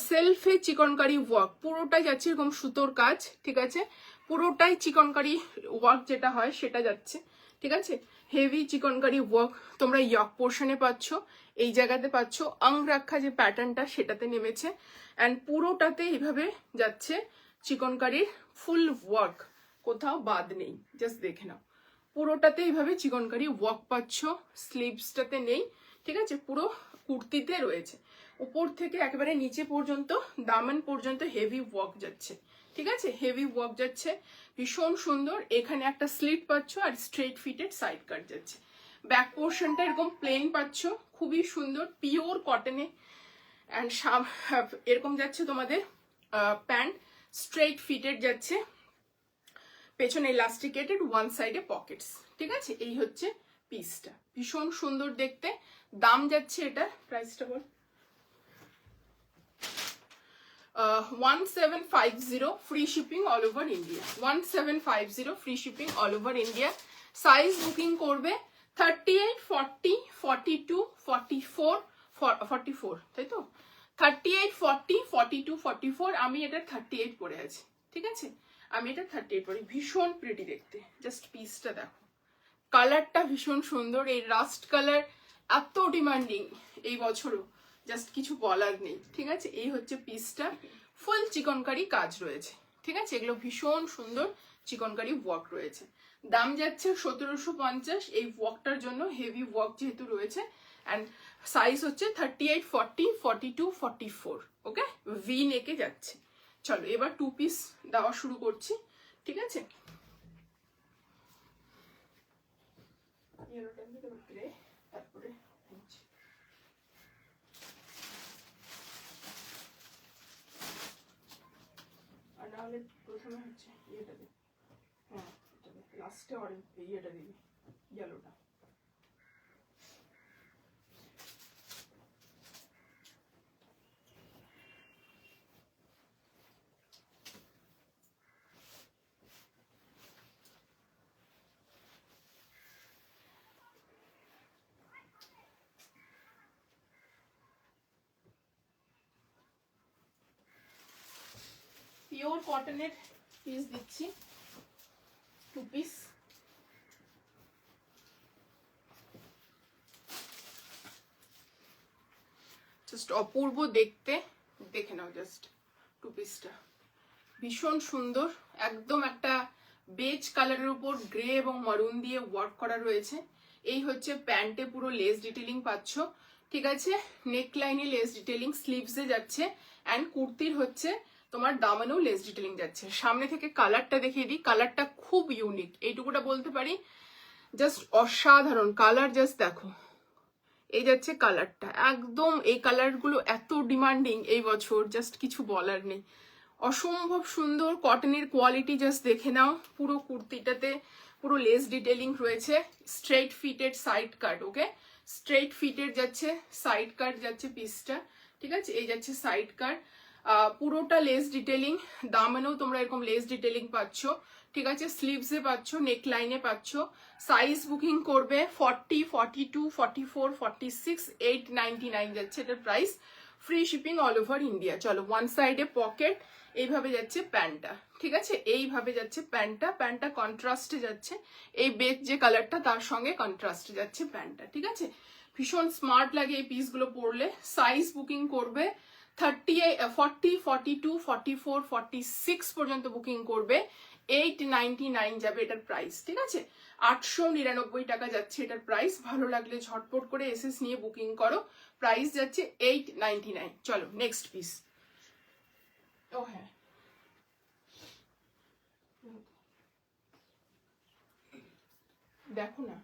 সেলফে চিকনকারি ওয়ার্ক, পুরোটাই যাচ্ছে এরকম সুতোর কাজ, ঠিক আছে, পুরোটাই চিকনকারি ওয়ার্ক যেটা হয় সেটা যাচ্ছে, ঠিক আছে। হেভি চিকনকারি ওয়ার্ক তোমরা ইয়ক পোর্শনে পাচ্ছ, এই জায়গাতে পাচ্ছ আংরাক্ষা যে প্যাটার্নটা সেটাতে নেমেছে, অ্যান্ড পুরোটাতে এইভাবে যাচ্ছে চিকনকারির ফুল ওয়ার্ক, কোথাও বাদ নেই, জাস্ট দেখে নাও। পুরোটাতে এইভাবে চিকনকারি ওয়ার্ক পাচ্ছ, স্লিভসটাতে নেই, ঠিক আছে, পুরো কুর্তিতে রয়েছে। উপর থেকে একেবারে নিচে পর্যন্ত, দামান পর্যন্ত হেভি ওয়ার্ক যাচ্ছে, ঠিক আছে, হেভি ওয়ার্ক যাচ্ছে, ভীষণ সুন্দর। এখানে একটা স্লিট পাচ্ছ আর স্ট্রেট ফিটেড সাইড কাট যাচ্ছে। ব্যাক পোর্শনটা এরকম প্লেন পাচ্ছ, খুবই সুন্দর, পিওর কটনে। অ্যান্ড এরকম যাচ্ছে তোমাদের প্যান্ট, স্ট্রেট ফিটেড যাচ্ছে, পেছনে ইলাস্টিকেটেড, ওয়ান সাইডে পকেটস, ঠিক আছে। এই হচ্ছে পিসটা, ভীষণ সুন্দর দেখতে। দাম যাচ্ছে এটা, প্রাইসটা বল, 1750, free shipping all over India, 1750 free shipping all over India. Size booking করবে 38, 40, 42, 44, 44, তাই তো, 38, 40, 42, 44। আমি এটা 38 পরে আছি, ঠিক আছে, আমি এটা 38 পরি, ভীষণ প্রিটি দেখতে। জাস্ট পিসটা দেখো, কালারটা ভীষণ সুন্দর, এই রাস্ট কালার এত ডিমান্ডিং এই বছরও, জাস্ট কিছু বলার নেই, ঠিক আছে। এই হচ্ছে পিসটা, ফুল চিকনকারি কাজ রয়েছে, ঠিক আছে, এগুলো ভীষণ সুন্দর চিকনকারি ওয়ার্ক রয়েছে। দাম যাচ্ছে 1750, এই ওয়ার্কটার জন্য, হেভি ওয়ার্ক যেহেতু রয়েছে। অ্যান্ড সাইজ হচ্ছে 38, 40, 42, 44, ওকে, ভি নেকে যাচ্ছে। চলো এবার 2 পিস দেওয়া শুরু করছি, ঠিক আছে। তারপরে আর নাহলে প্রথমে হচ্ছে ইয়েটা দে, হ্যাঁ এটা দে, লাস্টে অরেঞ্জ ইয়েটা দিবি, ইয়েলোটা। পিওর কটনের পিস দিচ্ছি, 2 পিস। জাস্ট অপূর্ব দেখতে, দেখে নাও জাস্ট 2 পিসটা, ভীষণ সুন্দর, একদম একটা বেজ কালারের উপর গ্রে এবং মারুন দিয়ে ওয়ার্ক করা রয়েছে। এই হচ্ছে প্যান্টে পুরো লেস ডিটেলিং পাচ্ছ, ঠিক আছে, নেক লাইনে লেস ডিটেলিং, স্লিভসে যাচ্ছে, অ্যান্ড কুর্তির হচ্ছে তোমার দামানেও লেস ডিটেলিং যাচ্ছে। সামনে থেকে কালারটা দেখিয়ে দিই, কালারটা খুব ইউনিক, এইটুকুটা বলতে পারি, জাস্ট অসাধারণ কালার, জাস্ট দেখো, এই যাচ্ছে কালারটা, একদম এই কালারগুলো এত ডিমান্ডিং এই বছর, জাস্ট কিছু বলার নেই, অসম্ভব সুন্দর। কটনের কোয়ালিটি জাস্ট দেখে নাও, পুরো কুর্তিটাতে পুরো লেস ডিটেলিং রয়েছে, স্ট্রেট ফিটেড সাইড কাট, ওকে, স্ট্রেট ফিটেড যাচ্ছে সাইড কাট যাচ্ছে পিসটা, ঠিক আছে। এই যাচ্ছে সাইড কার, পুরোটা লেস ডিটেলিং, দামেও তোমরা এরকম লেস ডিটেলিং পাচ্ছ, ঠিক আছে। স্লিভসে পাচ্ছ, নেক লাইনে পাচ্ছ। সাইজ বুকিং করবে 40, 42, 44, 46, 899 যাচ্ছে এটার price. Free shipping all over India. চলো, ওয়ান সাইডে পকেট, এইভাবে যাচ্ছে প্যান্টটা, ঠিক আছে। এইভাবে যাচ্ছে প্যান্টটা কন্ট্রাস্টে যাচ্ছে, এই বেজ যে কালারটা তার সঙ্গে কন্ট্রাস্টে যাচ্ছে প্যান্টটা, ঠিক আছে। ভীষণ স্মার্ট লাগে এই পিসগুলো পরলে। সাইজ বুকিং করবে 30, 40, 42, 44, 46 পর্যন্ত বুকিং করবে, 899 যাবে এটার প্রাইস, ঠিক আছে। 899 টাকা যাচ্ছে এটার প্রাইস। ভালো লাগলে ঝটপট করে এসএস নিয়ে বুকিং করো, প্রাইস যাচ্ছে 899। চলো নেক্সট পিস। ও হ্যাঁ, দেখো না,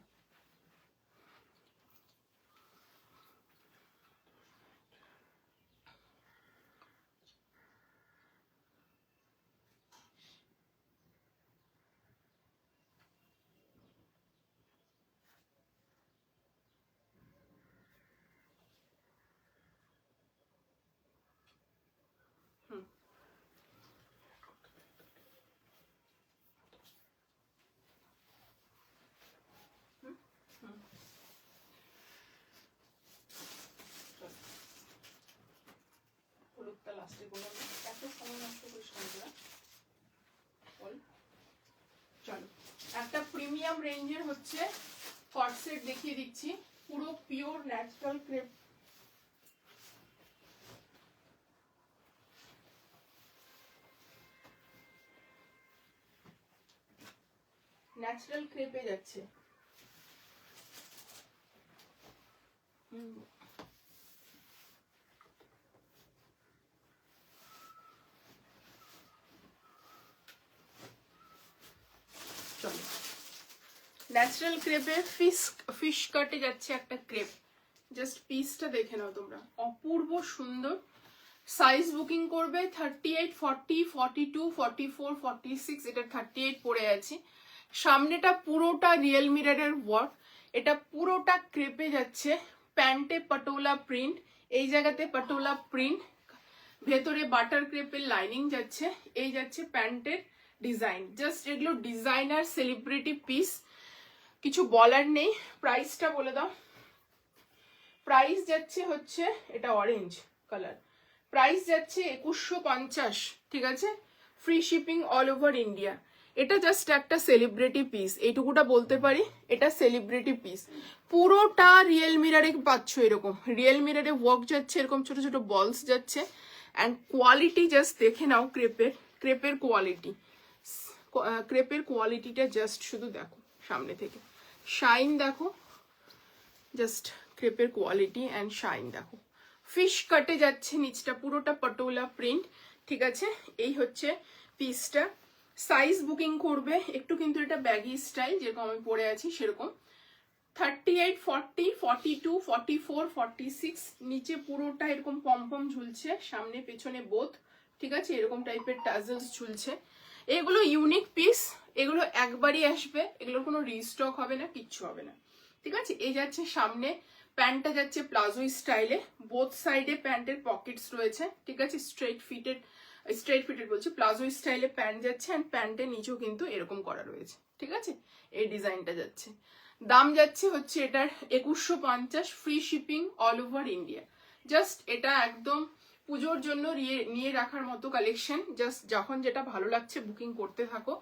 হলুদটা লাস্টে বললাম, এত সময় নষ্ট করিস না তোরা, বল। চলো, একটা প্রিমিয়াম রেঞ্জের হচ্ছে কর্সেট দেখিয়ে দিচ্ছি, পুরো পিওর ন্যাচারাল ক্রেপ, ন্যাচারাল ক্রেপে যাচ্ছে। চলো, ন্যাচারাল ক্রেপে ফিশ কাটে যাচ্ছে একটা ক্রেপ, জাস্ট পিসটা দেখে নাও তোমরা, অপূর্ব সুন্দর। সাইজ বুকিং করবে 38, 40, 42, 44, 46, এটা 38 পরে আছি। সামনেটা পুরোটা রিয়েল মিররের ওয়ার্ক, এটা পুরোটা ক্রেপে যাচ্ছে, প্যান্টে পাটোলা প্রিন্ট, এই জায়গাতে পাটোলা প্রিন্ট, ভেতরে বাটার ক্রেপের লাইনিং যাচ্ছে, এই যাচ্ছে প্যান্টের ডিজাইন। জাস্ট এগুলো ডিজাইনার সেলিব্রিটি পিস, কিছু বলার নেই। প্রাইসটা বলে দাও। প্রাইস যাচ্ছে হচ্ছে, এটা অরেঞ্জ কালার, প্রাইস যাচ্ছে 2150, ঠিক আছে। Free shipping all over India. এটা জাস্ট একটা সেলিব্রিটি পিস, এইটুকুটা বলতে পারি, এটা সেলিব্রিটি পিস। পুরোটা রিয়েল মিরারে পাচ্ছ, এরকম রিয়েল মিরারে ওয়ার্ক যাচ্ছে, এরকম ছোট ছোট বলস যাচ্ছে। অ্যান্ড কোয়ালিটি জাস্ট দেখে নাও, ক্রেপের কোয়ালিটি, ক্রেপের কোয়ালিটিটা জাস্ট শুধু দেখো সামনে থেকে, শাইন দেখো, জাস্ট ক্রেপের কোয়ালিটি অ্যান্ড শাইন দেখো। ফিশ কাটে যাচ্ছে নিচটা, পুরোটা পটোলা প্রিন্ট, ঠিক আছে। এই হচ্ছে পিসটা। সাইজ বুকিং করবে একটু, কিন্তু এটা ব্যাগি স্টাইল, যেরকম আমি পরে আছি সেরকম। 38, 40, 42, 44, 46, নিচে পুরোটা এরকম পমপম ঝুলছে, সামনে পেছনে বোথ, ঠিক আছে। এরকম টাইপের টাজলস ঝুলছে। এগুলো ইউনিক পিস, এগুলো একবারই আসবে, এগুলোর কোনো রিস্টক হবে না, কিচ্ছু হবে না, ঠিক আছে। এই যাচ্ছে সামনে, প্যান্টটা যাচ্ছে প্লাজো স্টাইলে, বোথ সাইডে প্যান্টের পকেটস রয়েছে, ঠিক আছে। স্ট্রেট ফিটেড বলছি, প্লাজো স্টাইলে প্যান্ট যাচ্ছে, অ্যান্ড প্যান্টের নিচেও কিন্তু এরকম করা রয়েছে, ঠিক আছে। এই ডিজাইনটা যাচ্ছে, দাম যাচ্ছে হচ্ছে এটার 2150, free shipping all over India. Just এটা একদম পুজোর জন্য নিয়ে রাখার মতো কালেকশন, জাস্ট যখন যেটা ভালো লাগছে বুকিং করতে থাকো,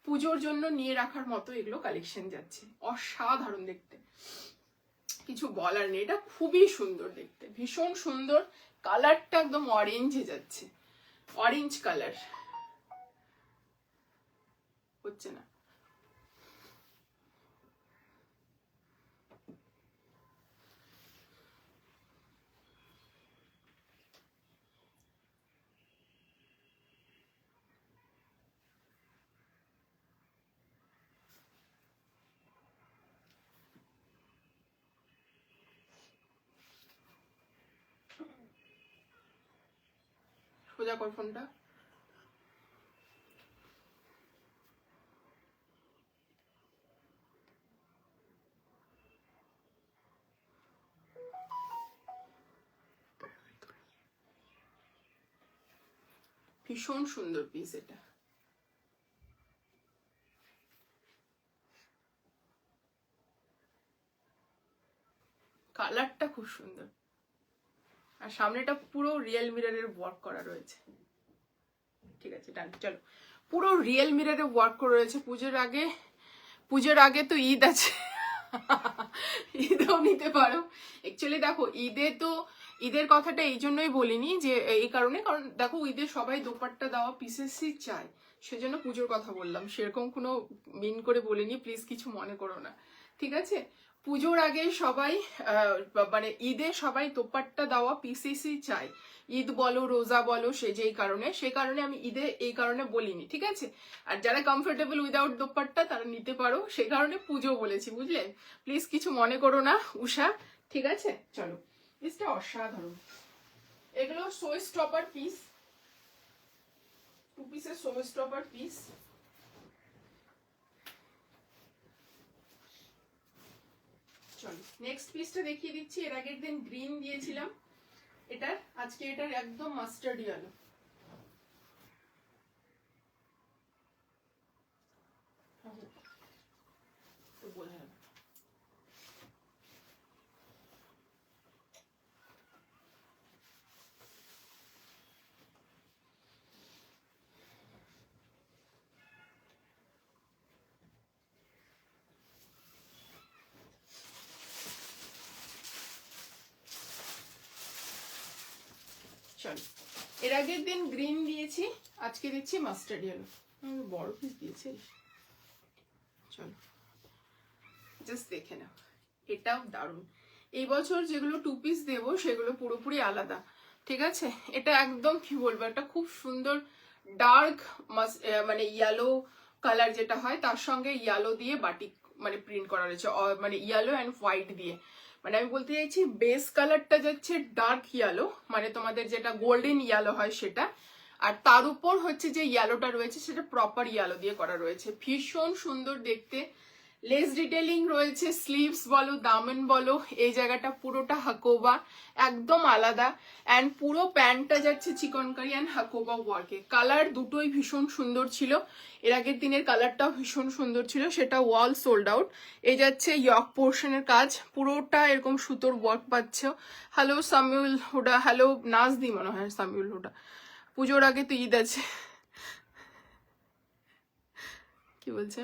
পুজোর জন্য নিয়ে রাখার মতো এগুলো কালেকশন যাচ্ছে। অসাধারণ দেখতে, কিছু বলার নেই, এটা খুবই সুন্দর দেখতে, ভীষণ সুন্দর। কালারটা একদম অরেঞ্জে যাচ্ছে, অরেঞ্জ কালার হচ্ছে না, সোজা কর ফোনটা। ভীষণ সুন্দর পিস এটা। কালারটা খুব সুন্দর, আর সামনেটা পুরো রিয়েল মিররের ওয়ার্ক করা রয়েছে। ঠিক আছে, ডান। চলো, পুরো রিয়েল মিররের ওয়ার্ক করা রয়েছে। পুজোর আগে তো ঈদ আছে, ঈদেও নিতে পারো। অ্যাকচুয়ালি দেখো, ঈদের কথাটা এই জন্যই বলিনি, যে এই কারণে, কারণ দেখো ঈদে সবাই দোপাট্টা দেওয়া পিসেসই চায়, সেজন্য পুজোর কথা বললাম, সেরকম কোনো মিন করে বলিনি, প্লিজ কিছু মনে করো না, ঠিক আছে। পুজোর আগে সবাই মানে ঈদে সবাই দোপাট্টা দেওয়া পিসেসই চায়, ঈদ বলো রোজা বলো, সেই কারণে আমি ঈদে এই কারণে বলিনি, ঠিক আছে। আর যারা কমফোর্টেবল উইদাউট দোপাট্টা তারা নিতে পারো, সেই কারণে পুজো বলেছি, বুঝলে। প্লিজ কিছু মনে করো না উষা, ঠিক আছে। চলো, পিসটা অসাধারণ। এগুলো শো স্টপার পিস, 2 পিসের শো স্টপার পিস। চলো, নেক্সট পিসটা দেখিয়ে দিচ্ছি। এর আগের দিন গ্রিন দিয়েছিলাম, আজকে এটার একদম মাস্টার্ড ইয়েলো। চলো, এর আগের দিন গ্রিন দিয়েছি, আজকে দিচ্ছি মাস্টার্ড ইয়েলো। বড় পিস দিয়েছি। চলো, জাস্ট দেখে নাও, এটাও দারুণ। এই বছর যেগুলো 2 পিস দেবো সেগুলো পুরোপুরি আলাদা, ঠিক আছে। এটা একদম কি বলবো, একটা খুব সুন্দর ডার্ক মানে ইয়েলো কালার যেটা হয়, তার সঙ্গে ইয়েলো দিয়ে বাটিক মানে প্রিন্ট করা রয়েছে, মানে ইয়েলো অ্যান্ড হোয়াইট দিয়ে। মানে আমি বলতে চাইছি বেস কালারটা যাচ্ছে ডার্ক ইয়েলো, মানে তোমাদের যেটা গোল্ডেন ইয়েলো হয় সেটা, আর তার উপর হচ্ছে যে ইয়েলোটা রয়েছে সেটা প্রপার ইয়েলো দিয়ে করা রয়েছে। ভীষণ সুন্দর দেখতে, লেস ডিটেলিং রয়েছে, স্লিভস বলো দামন বলো, এই জায়গাটা পুরোটা হাকোবা, একদম আলাদা। অ্যান্ড পুরো প্যান্টটা যাচ্ছে চিকনকারি অ্যান্ড হাকোবা ওয়ার্কে। কালার দুটোই ভীষণ সুন্দর ছিল, এর আগের দিনের কালারটাও ভীষণ সুন্দর ছিল, সেটা ওয়াল সোল্ড আউট। এই যাচ্ছে ইয়ক পোর্শনের কাজ, পুরোটা এরকম সুতোর ওয়ার্ক পাচ্ছ। হ্যালো সামিউল হুডা, হ্যালো নাজদি মনে হয় সামিউল হুডা। পুজোর আগে তো ঈদ আছে, কি বলছে?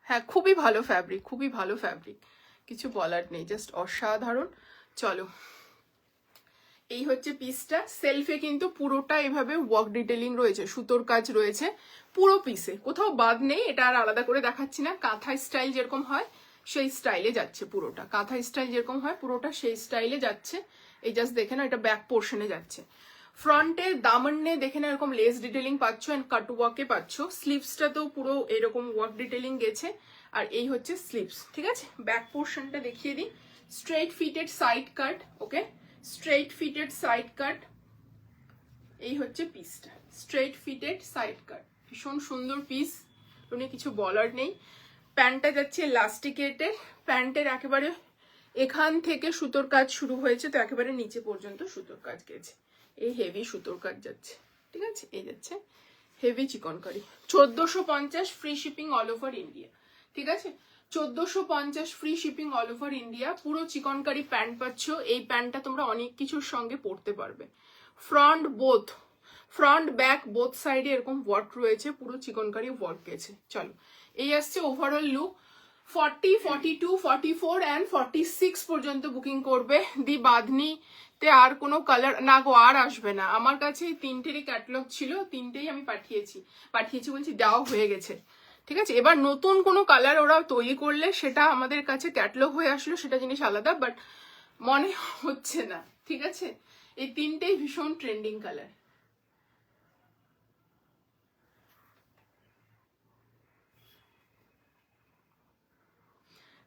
হ্যাঁ, খুবই ভালো ফ্যাব্রিক, খুবই ভালো ফ্যাব্রিক, কিছু বলার নেই, জাস্ট অসাধারণ। চলো, এই হচ্ছে পিসটা। সেলফে কিন্তু পুরোটা এভাবে ওয়ার্ক ডিটেলিং রয়েছে, সুতোর কাজ রয়েছে পুরো পিসে, কোথাও বাদ নেই। এটা আর আলাদা করে দেখাচ্ছি না, কাঁথা স্টাইল যেরকম হয় সেই স্টাইলে যাচ্ছে পুরোটা, কাঁথা স্টাইল যেরকম হয় পুরোটা সেই স্টাইলে যাচ্ছে। এই জাস্ট দেখে না, এটা ব্যাক পোর্শনে যাচ্ছে। ফ্রন্টে দামনে দেখে না এরকম লেস ডিটেলিং পাচ্ছ, এন্ড কাট ওয়ার্কে পাচ্ছ। স্লিভসটাতেও পুরো এরকম ওয়ার্ক ডিটেলিং গেছে, আর এই হচ্ছে স্লিভস, ঠিক আছে। ব্যাক পোর্শনটা দেখিয়ে দিই, স্ট্রেট ফিটেড সাইড কাট, ওকে, স্ট্রেট ফিটেড সাইড কাট। এই হচ্ছে পিসটা, স্ট্রেট ফিটেড সাইড কাট, ভীষণ সুন্দর পিস, উনি কিছু বলার নেই। প্যান্টটা যাচ্ছে ইলাস্টিকেটের, প্যান্টের একেবারে এখান থেকে সুতোর কাজ শুরু হয়েছে, তো একেবারে নিচে পর্যন্ত সুতোর কাজ গেছে, এই হেভি সুতোর কাজ যাচ্ছে, ঠিক আছে। এই যাচ্ছে heavy chikankari, 1450 free shipping all over India, ঠিক আছে। 1450 free shipping all over India. পুরো চিকনকারি প্যান্ট পাচ্ছ, এই প্যান্টটা তোমরা অনেক কিছুর সঙ্গে পরতে পারবে। ফ্রন্ট ব্যাক বোথ সাইডে এরকম ওয়ার্ক রয়েছে, পুরো চিকনকারি ওয়ার্ক গেছে। চলো, এই আসছে ওভারঅল লুক। 40, 42, 44 অ্যান্ড 46 পর্যন্ত বুকিং করবে। দি বাঁধনিতে আর কোনো কালার না গো, আর আসবে না। আমার কাছে 3টেরই ক্যাটালগ ছিল, 3টেই আমি পাঠিয়েছি বলছি দেওয়া হয়ে গেছে, ঠিক আছে। এবার নতুন কোনো কালার ওরা তৈরি করলে সেটা আমাদের কাছে ক্যাটালগ হয়ে আসলো, সেটা জিনিস আলাদা, বাট মনে হচ্ছে না, ঠিক আছে। এই 3টেই ভীষণ ট্রেন্ডিং কালার।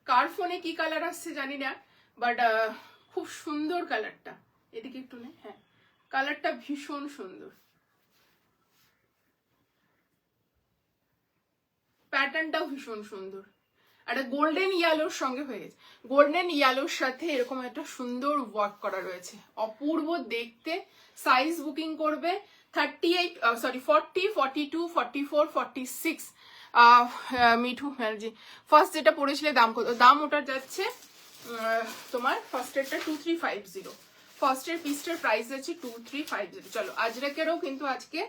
কার ফোনে কি কালার আসছে জানি না, বাট খুব সুন্দর কালারটা। এদিকে একটু নেই, হ্যাঁ, কালারটা ভীষণ সুন্দর, প্যাটার্নটাও ভীষণ সুন্দর। একটা গোল্ডেন ইয়ালোর সঙ্গে হয়ে গেছে, গোল্ডেন ইয়ালোর সাথে এরকম একটা সুন্দর ওয়ার্ক করা রয়েছে, অপূর্ব দেখতে। সাইজ বুকিং করবে 38 40 42 44 46। মিঠু ব্যানার্জি ফার্স্ট যেটা পড়েছিলে দাম কত? দাম ওটা যাচ্ছে তোমার ফার্স্টেরটা 2350, ফার্স্টের পিসটার প্রাইস আছে 2350। চলো আজরাকেরও কিন্তু আজকে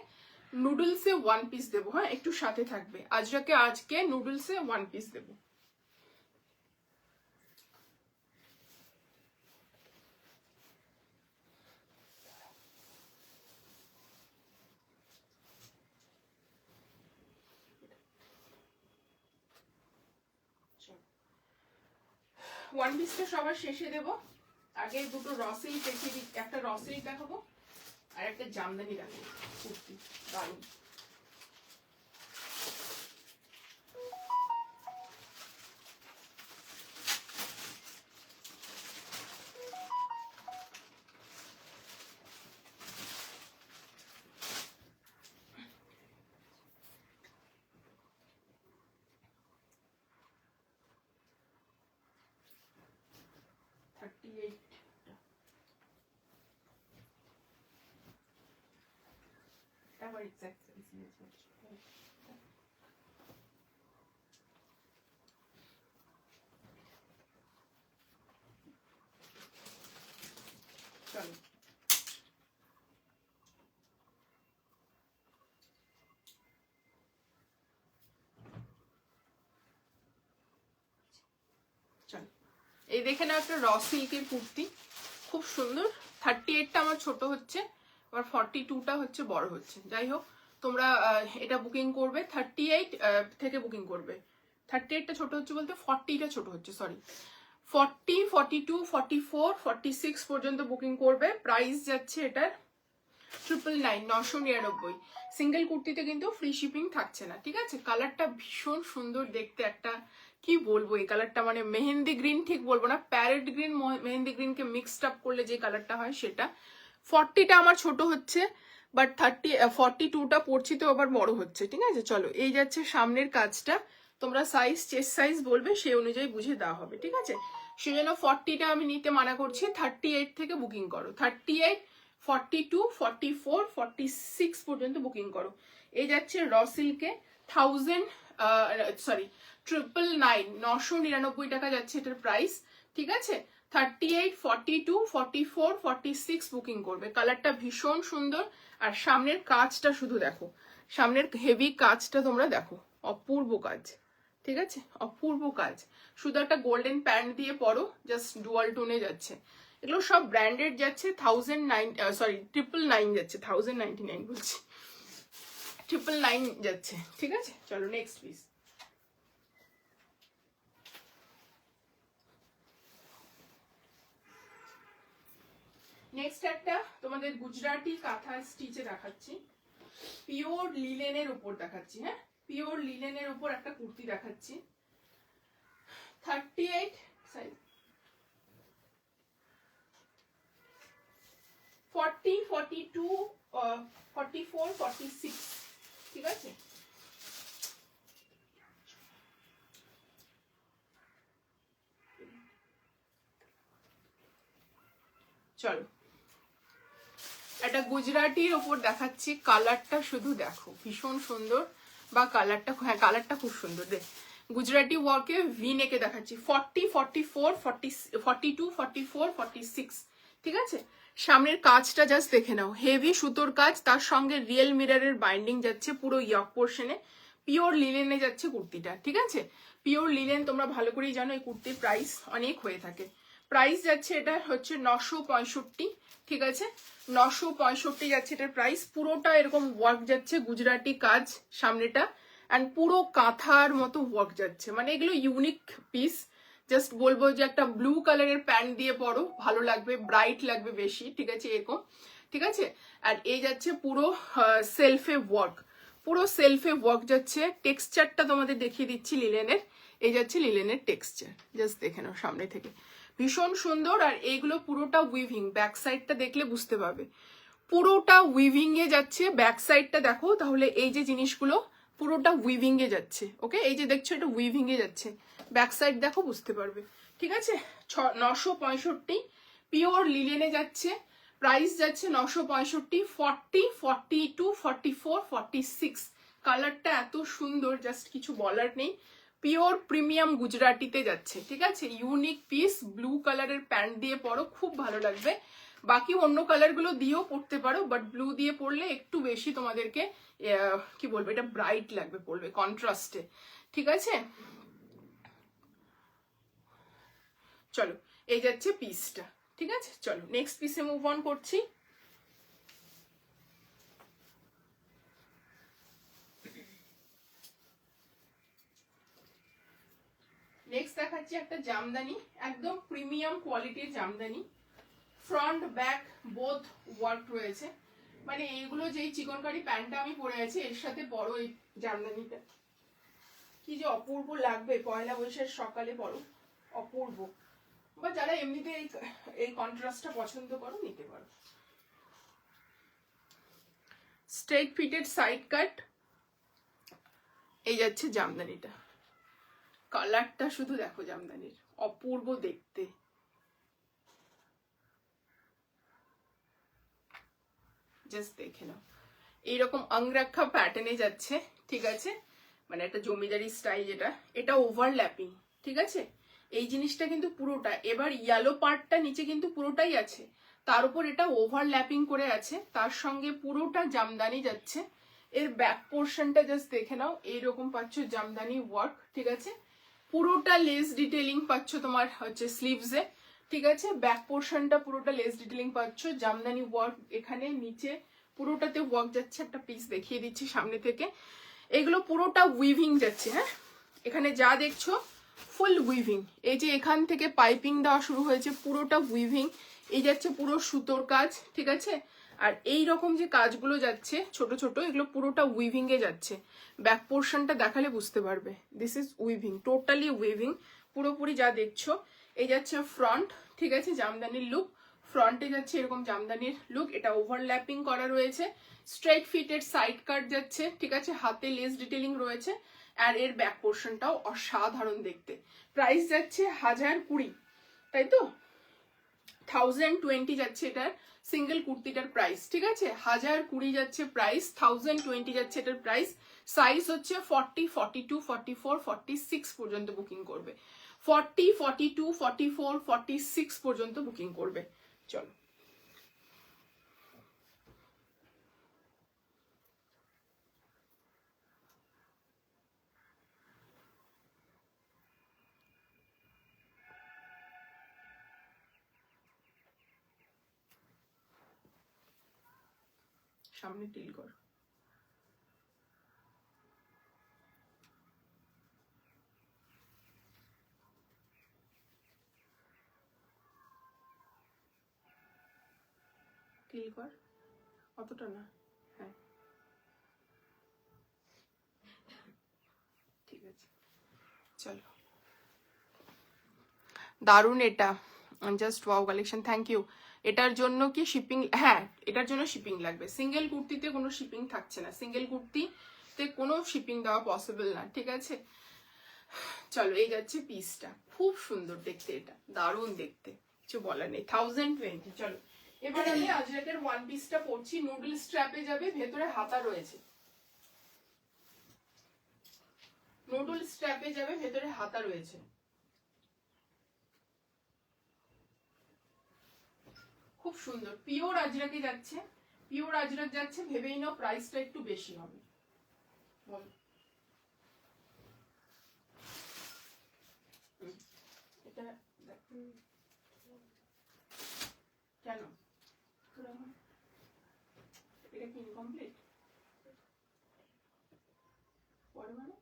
নুডলসে 1 পিস দেবো, হ্যাঁ একটু সাথে থাকবে। আজরাকে আজকে নুডলসে 1 পিস দেবো। ওয়ান পিসটা সবার শেষে দেবো, আগে দুটো রসিল দেখিয়ে দিই, একটা রসিল দেখাবো আর একটা জামদানি দেখাবো, কুর্তি দারুন। আবার এক্সাক্ট চলো চলো এই দেখে নাও একটা র সিল্কের কুর্তি, খুব সুন্দর। 38টা আমার ছোট হচ্ছে, আবার 42টা হচ্ছে বড় হচ্ছে। যাই হোক তোমরা এটা বুকিং করবে 38 থেকে বুকিং করবে। 38টা ছোট হচ্ছে বলতে 40টা ছোট হচ্ছে, সরি 40 42 44 46 পর্যন্ত বুকিং করবে। প্রাইস যাচ্ছে এটার 999 সিঙ্গেল কুর্তিতে কিন্তু ফ্রি শিপিং থাকছে না, ঠিক আছে। কালারটা ভীষণ সুন্দর দেখতে, একটা কি বলবো এই কালারটা, মানে মেহেন্দি গ্রিন ঠিক বলবো না, প্যারেট গ্রিন মেহেন্দি গ্রিনকে মিক্সড আপ করলে যে কালারটা হয় সেটা। 40টা আমার ছোট হচ্ছে, বাট 42টা পড়ছি তো আবার বড় হচ্ছে, ঠিক আছে। চলো এই যাচ্ছে সামনের কাজটা, তোমরা সাইজ চেস্ট সাইজ বলবে সেই অনুযায়ী বুঝে দেওয়া হবে, ঠিক আছে। সেজন্য 40টা আমি নিতে মানা করছি, 38 থেকে বুকিং করো। 38 42 44 46 পর্যন্ত বুকিং করো। এই যাচ্ছে র সিল্কে 999 টাকা যাচ্ছে এটার প্রাইস, ঠিক আছে। 38 42 44 46 বুকিং করবে। কালারটা ভীষণ সুন্দর, আর সামনের কাজটা শুধু দেখো, সামনের হেভি কাজটা তোমরা দেখো, অপূর্ব কাজ, ঠিক আছে, অপূর্ব কাজ। শুধু একটা গোল্ডেন প্যান্ট দিয়ে পরো, জাস্ট ডুয়াল টোনে যাচ্ছে। এগুলো সব ব্র্যান্ডেড যাচ্ছে 999 যাচ্ছে, 1099 বলছি, 999 যাচ্ছে, ঠিক আছে। চলো নেক্সট পিস। নেক্সট একটা তোমাদের গুজরাটি কাঁথা স্টিচে দেখাচ্ছি, পিওর লিলেনের উপর দেখাচ্ছি, হ্যাঁ পিওর লিলেনের উপর একটা কুর্তি দেখাচ্ছি। 38 সাইজ, 40 42 44 46, ঠিক আছে। চলো একটা গুজরাটির ওপর দেখাচ্ছি, কালারটা শুধু দেখো ভীষণ সুন্দর, বা কালারটা, হ্যাঁ কালারটা খুব সুন্দর। দেখ গুজরাটি ওয়ার্কে ভি নেকে দেখাচ্ছি, 40 44 42 44 46, ঠিক আছে। সামনের কাজটা জাস্ট দেখে নাও, হেভি সুতোর কাজ, তার সঙ্গে রিয়েল মিররের বাইন্ডিং যাচ্ছে পুরো ইয়ক পোর্শনে। পিওর লিলেনে যাচ্ছে কুর্তিটা, ঠিক আছে। পিওর লিলেন তোমরা ভালো করেই জানো, এই কুর্তির প্রাইস অনেক হয়ে থাকে। প্রাইস যাচ্ছে এটা হচ্ছে 965, ঠিক আছে, 965 যাচ্ছে এটার প্রাইস। পুরোটা এরকম ওয়ার্ক যাচ্ছে, গুজরাটি কাজ সামনেটা, অ্যান্ড পুরো কাঁথার মতো ওয়ার্ক যাচ্ছে, মানে এগুলো ইউনিক পিস। জাস্ট বলবো যে একটা ব্লু কালারের প্যান্ট দিয়ে পরো, ভালো লাগবে, ব্রাইট লাগবে বেশি, ঠিক আছে এরকম, ঠিক আছে। আর এই যাচ্ছে পুরো সেলফে ওয়ার্ক, পুরো সেলফে ওয়ার্ক যাচ্ছে। টেক্সচারটা তোমাদের দেখিয়ে দিচ্ছি লিলেনের, এই যাচ্ছে লিলেনের টেক্সচার, জাস্ট দেখে নাও সামনে থেকে, ভীষণ সুন্দর। আর এইগুলো পুরোটা উইভিং, ব্যাক সাইডটা দেখলে বুঝতে পারবে পুরোটা উইভিং এ যাচ্ছে। ব্যাক সাইডটা দেখো তাহলে, এই যে জিনিসগুলো পুরোটা উইভিং এ যাচ্ছে। ওকে, এই যে দেখছো এটা উইভিং এ যাচ্ছে, ব্যাক সাইড দেখো বুঝতে পারবে। ঠিক আছে, 965 পিওর লিলেনে যাচ্ছে, প্রাইস যাচ্ছে 965, 40, 42, 44, 46। কালারটা এত সুন্দর, জাস্ট কিছু বলার নেই। পিওর প্রিমিয়াম গুজরাটিতে যাচ্ছে। ঠিক আছে, ইউনিক পিস, ব্লু কালারের প্যান্ট দিয়ে পরো, খুব ভালো লাগবে। বাকি অন্য কালারগুলো দিয়েও পরতে পারো, বাট ব্লু দিয়ে পরলে একটু বেশি তোমাদেরকে কি বলবো, এটা ব্রাইট লাগবে পরবে, কন্ট্রাস্টে। ঠিক আছে, চলো এই যাচ্ছে পিসটা। ঠিক আছে, চলো নেক্সট পিসে মুভ অন করছি। নেক্সট দেখাচ্ছি একটা জামদানি, একদম প্রিমিয়াম কোয়ালিটির Jamdani, front back both work রয়েছে। মানে এইগুলো যেই চিকনকারি প্যান্টটা আমি পরে আছি এর সাথে বড় এই জামদানিটা, কি যে অপূর্ব লাগবে পয়লা বৈশাখ সকালে পরো, অপূর্ব। বা যারা এমনিতে এই কন্ট্রাস্টটা পছন্দ করো নিতে পারো। স্ট্রেট ফিটেড সাইড কাট, এই যাচ্ছে জামদানিটা। কালারটা শুধু দেখো জামদানির, অপূর্ব দেখতে। জাস্ট দেখে নাও, এইরকম অঙ্গরাক্ষা প্যাটার্নে যাচ্ছে। ঠিক আছে, মানে একটা জমিদারি স্টাইল, যেটা এটা ওভারল্যাপিং। ঠিক আছে, এই জিনিসটা কিন্তু পুরোটা, এবার ইয়েলো পার্টটা নিচে কিন্তু পুরোটাই আছে, তার উপর এটা ওভারল্যাপিং করে আছে, তার সঙ্গে পুরোটা জামদানি যাচ্ছে। এর ব্যাক পোর্শনটা জাস্ট দেখে নাও, এইরকম পাচ্ছ জামদানি ওয়ার্ক। ঠিক আছে, পুরোটা লেস ডিটেলিং পাচ্ছ তোমার হচ্ছে স্লিভসে। ঠিক আছে, ব্যাক পোর্শনটা পুরোটা লেস ডিটেলিং পাচ্ছ, জামদানি ওয়ার্ক এখানে নিচে পুরোটাতে ওয়ার্ক যাচ্ছে। একটা পিস দেখিয়ে দিচ্ছি সামনে থেকে, এগুলো পুরোটা উইভিং যাচ্ছে। হ্যাঁ, এখানে যা দেখছো ফুল উইভিং। এই যে এখান থেকে পাইপিং দেওয়া শুরু হয়েছে, পুরোটা উইভিং। এই যাচ্ছে পুরো সুতোর কাজ। ঠিক আছে, আর এই রকম যে কাজগুলো যাচ্ছে ছোট ছোট, এগুলো পুরোটা উইভিং এ যাচ্ছে। ব্যাক পোর্শনটা দেখালে বুঝতে পারবে, this is weaving, totally weaving পুরোপুরি যা দেখছো। এই যাচ্ছে ফ্রন্ট। ঠিক আছে, জামদানির লুক, ফ্রন্টে যাচ্ছে এরকম জামদানির লুক, এটা ওভারল্যাপিং করা রয়েছে। স্ট্রেট ফিটেড সাইড কাট যাচ্ছে। ঠিক আছে, হাতে লেস ডিটেলিং রয়েছে, আর এর ব্যাক পোর্শনটাও অসাধারণ দেখতে। প্রাইস যাচ্ছে 1020, তাই তো 1020 যাচ্ছে এটার সিঙ্গেল কুর্তিটার প্রাইস। ঠিক আছে, 1020 যাচ্ছে প্রাইস, 1020 যাচ্ছে এটার প্রাইস। সাইজ হচ্ছে 40, 42, 44, 46 পর্যন্ত বুকিং করবে। 40, 42, 44, 46 পর্যন্ত বুকিং করবে। চলো সামনে টিল কর। টিল কর, অতটা না, হ্যাঁ ঠিক আছে। চলো, দারুণ এটা, just wow collection, thank you. এটার জন্য কি শিপিং? হ্যাঁ, এটার জন্য শিপিং লাগবে। সিঙ্গেল কুর্তিতে কোনো শিপিং থাকছে না, সিঙ্গেল কুর্তিতে কোনো শিপিং দেওয়া পসিবল না। ঠিক আছে, চলো এই যাচ্ছে পিসটা, খুব সুন্দর দেখতে, এটা দারুণ দেখতে, কিছু বলার নেই। 1020। চলো এবার আমি আজরাকের ওয়ান পিসটা পরছি, নুডল স্ট্র্যাপে যাবে, ভেতরে হাতা রয়েছে। নুডল স্ট্র্যাপে যাবে, ভেতরে হাতা রয়েছে। খুব সুন্দর, পিওর আজরাকে যাচ্ছে, পিওর আজরাক যাচ্ছে, ভেবেই নাও প্রাইসটা একটু বেশি হবে। বল, এটা কেন এটা কি ইনকমপ্লিট পরে মানে?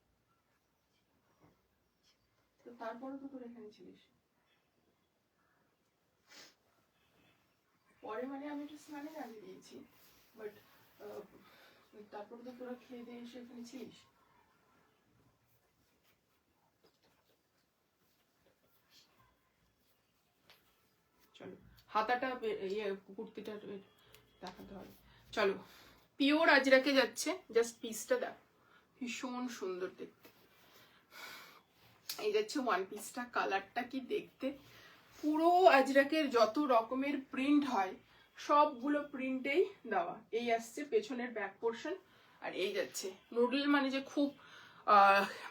তো তারপরে তো তোর এখানে ছিলিস, পরে মানে আমি একটু স্নানের আগে দিয়েছি, বাট তারপরে তো তোরা খেয়ে দিয়ে এসে এখানে ছিলিস। চলো হাতাটা ইয়ে কুর্তিটা দেখাতে হবে। চলো পিওর আজরাকে যাচ্ছে, জাস্ট পিসটা দেখ, ভীষণ সুন্দর দেখতে। এই যাচ্ছে ওয়ান পিসটা, কালারটা কি দেখতে, পুরো আজরাকের যত রকমের প্রিন্ট হয় সবগুলো প্রিন্টেই দেওয়া। এই আসছে পেছনের ব্যাক পোর্শন, আর এই যাচ্ছে নুডল, মানে যে খুব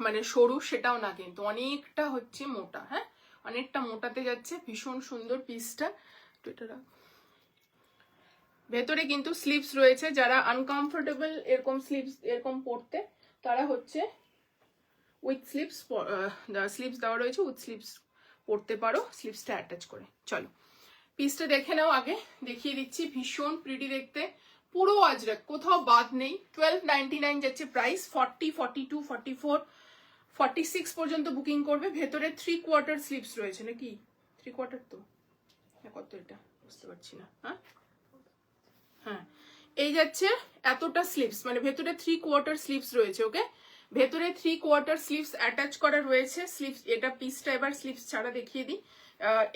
মানে সরু সেটাও না, কিন্তু অনেকটা হচ্ছে মোটা, হ্যাঁ অনেকটা মোটাতে যাচ্ছে। ভীষণ সুন্দর পিসটা। ভেতরে কিন্তু স্লিভস রয়েছে, যারা আনকমফোর্টেবল এরকম স্লিভস এরকম পরতে, তারা হচ্ছে উইথ স্লিভস, স্লিভস দেওয়া রয়েছে, উইথ স্লিভস পরতে পারো, স্লিভসটা অ্যাটাচ করে। চলো পিসটা দেখে নাও, আগে দেখিয়ে দিচ্ছি। ভীষণ প্রিটি দেখতে, পুরো আজরাক, কোথাও বাদ নেই। 1299 যাচ্ছে প্রাইস। 40, 42, 44, 46 পর্যন্ত বুকিং করবে। ভেতরে 3/4 স্লিভস রয়েছে নাকি? 3/4 তো, কত এটা বুঝতে পারছি না। হ্যাঁ এই যাচ্ছে এতটা স্লিভস, মানে ভেতরে 3/4 স্লিভস রয়েছে। ওকে, ভেতরে 3/4 স্লিভস অ্যাটাচ করা রয়েছে। স্লিভস, এটা পিসটা এবার স্লিভস ছাড়া দেখিয়ে দিই।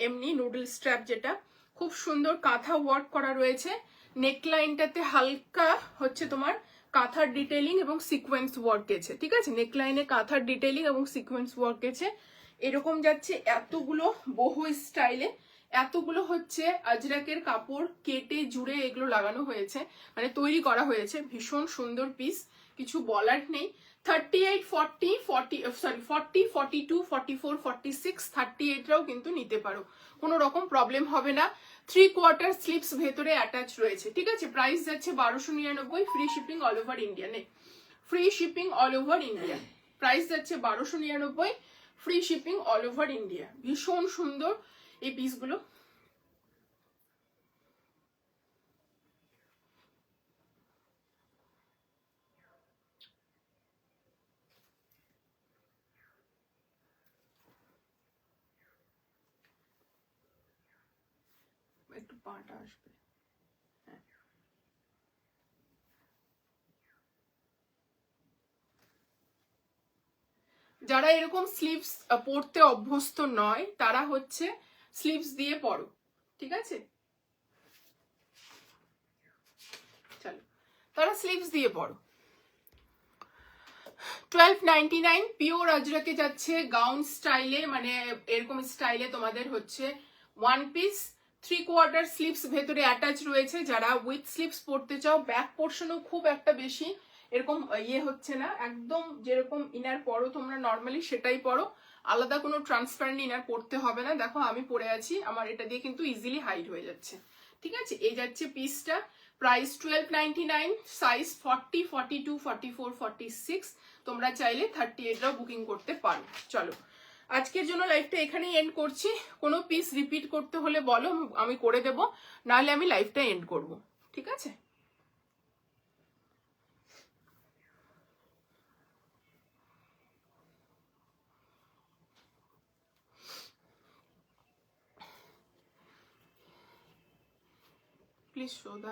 এমনি নুডল স্ট্র্যাপ, যেটা খুব সুন্দর কাঁথা ওয়ার্ক করা রয়েছে। নেকলাইনটাতে হালকা হচ্ছে তোমার কাঁথার ডিটেইলিং এবং সিকোয়েন্স ওয়ার্ক গেছে, ঠিক আছে? নেকলাইনে কাঁথার ডিটেইলিং এবং সিকোয়েন্স ওয়ার্ক গেছে। এরকম যাচ্ছে এতগুলো বহু স্টাইলে, এতগুলো হচ্ছে আজরাকের কাপড় কেটে জুড়ে এগুলো লাগানো হয়েছে, মানে তৈরি করা হয়েছে। ভীষণ সুন্দর পিস, কিছু বলার নেই। 38, 40, 42, 44, 46, 38রাও কিন্তু নিতে পারো, কোনো রকম প্রবলেম হবে না। 3/4 স্লিভস ভেতরে অ্যাটাচ রয়েছে, ঠিক আছে? প্রাইস যাচ্ছে 1299, free shipping all over India. নে, free shipping all over India, price যাচ্ছে 1299, free shipping all over India. ভীষণ সুন্দর এই পিসগুলো। একটু পাটা আসবে, হ্যাঁ। যারা এরকম স্লিভস পরতে অভ্যস্ত নয়, তারা হচ্ছে স্লিভস দিয়ে পরো, ঠিক আছে? চলো, তারা স্লিভস দিয়ে পরো। 1299 পিওর আজরাকে যাচ্ছে গাউন স্টাইলে, মানে এরকম স্টাইলে তোমাদের হচ্ছে ওয়ান পিস। 3/4 স্লিভস ভেতরে অ্যাটাচ রয়েছে। যারা উইথ স্লিভস পরতে চাও, ব্যাক পোর্শনও খুব একটা বেশি এরকম ইয়ে হচ্ছে না, একদম যেরকম ইনার পরো তোমরা নর্মালি সেটাই পরো, আলাদা কোনো ট্রান্সপারেন্ট ইনার পরতে হবে না। দেখো আমি পরে আছি, আমার এটা দিয়ে কিন্তু ইজিলি হাইড হয়ে যাচ্ছে, ঠিক আছে? এই যাচ্ছে পিসটা, প্রাইস 1299, সাইজ 40, 42, 44, 46। তোমরা চাইলে 38রাও বুকিং করতে পারো। চলো আজকের জন্য লাইভটা এখানেই এন্ড করছি। কোনো পিস রিপিট করতে হলে বলো, আমি করে দেব, নাহলে আমি লাইভটা এন্ড করব, ঠিক আছে? Please show the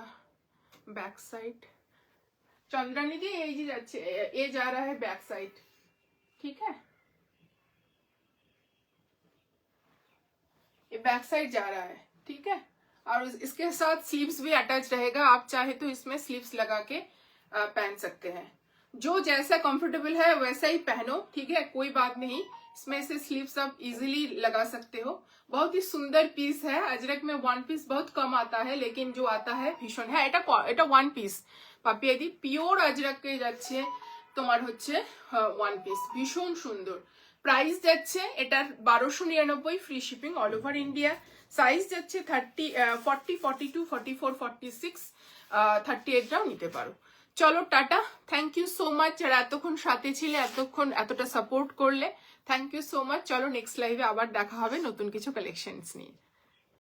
back side. Chandrani di ये जा रहा है बैक साइड, ठीक है? ये बैक साइड जा रहा है, ठीक है? और इसके साथ स्लीव्स भी अटैच रहेगा, आप चाहे तो इसमें स्लीव्स लगा के पहन सकते हैं। जो जैसा कंफर्टेबल है वैसा ही पहनो, ठीक है? कोई बात नहीं, इसमें से स्लीव्स आप इजीली लगा सकते हो। बहुत ही सुंदर पीस है। अजरक में वन पीस बहुत कम आता है, लेकिन जो आता है भीषण है। এটা ওয়ান পিস পাপিয়াদি, পিওর আজরক কে যাচ্ছে তোমার হচ্ছে ওয়ান পিস, ভীষণ সুন্দর। প্রাইস যাচ্ছে এটার 1299, free shipping all over India. Size যাচ্ছে 30, 40, 42, 44, 46, 38টাও নিতে পারো। চলো টাটা, থ্যাংক ইউ সো মাচ যারা এতক্ষণ সাথে ছিলে, এতক্ষণ এতটা সাপোর্ট করলে, থ্যাংক ইউ সো মাচ। চলো নেক্সট লাইভে আবার দেখা হবে নতুন কিছু কালেকশনস নিয়ে।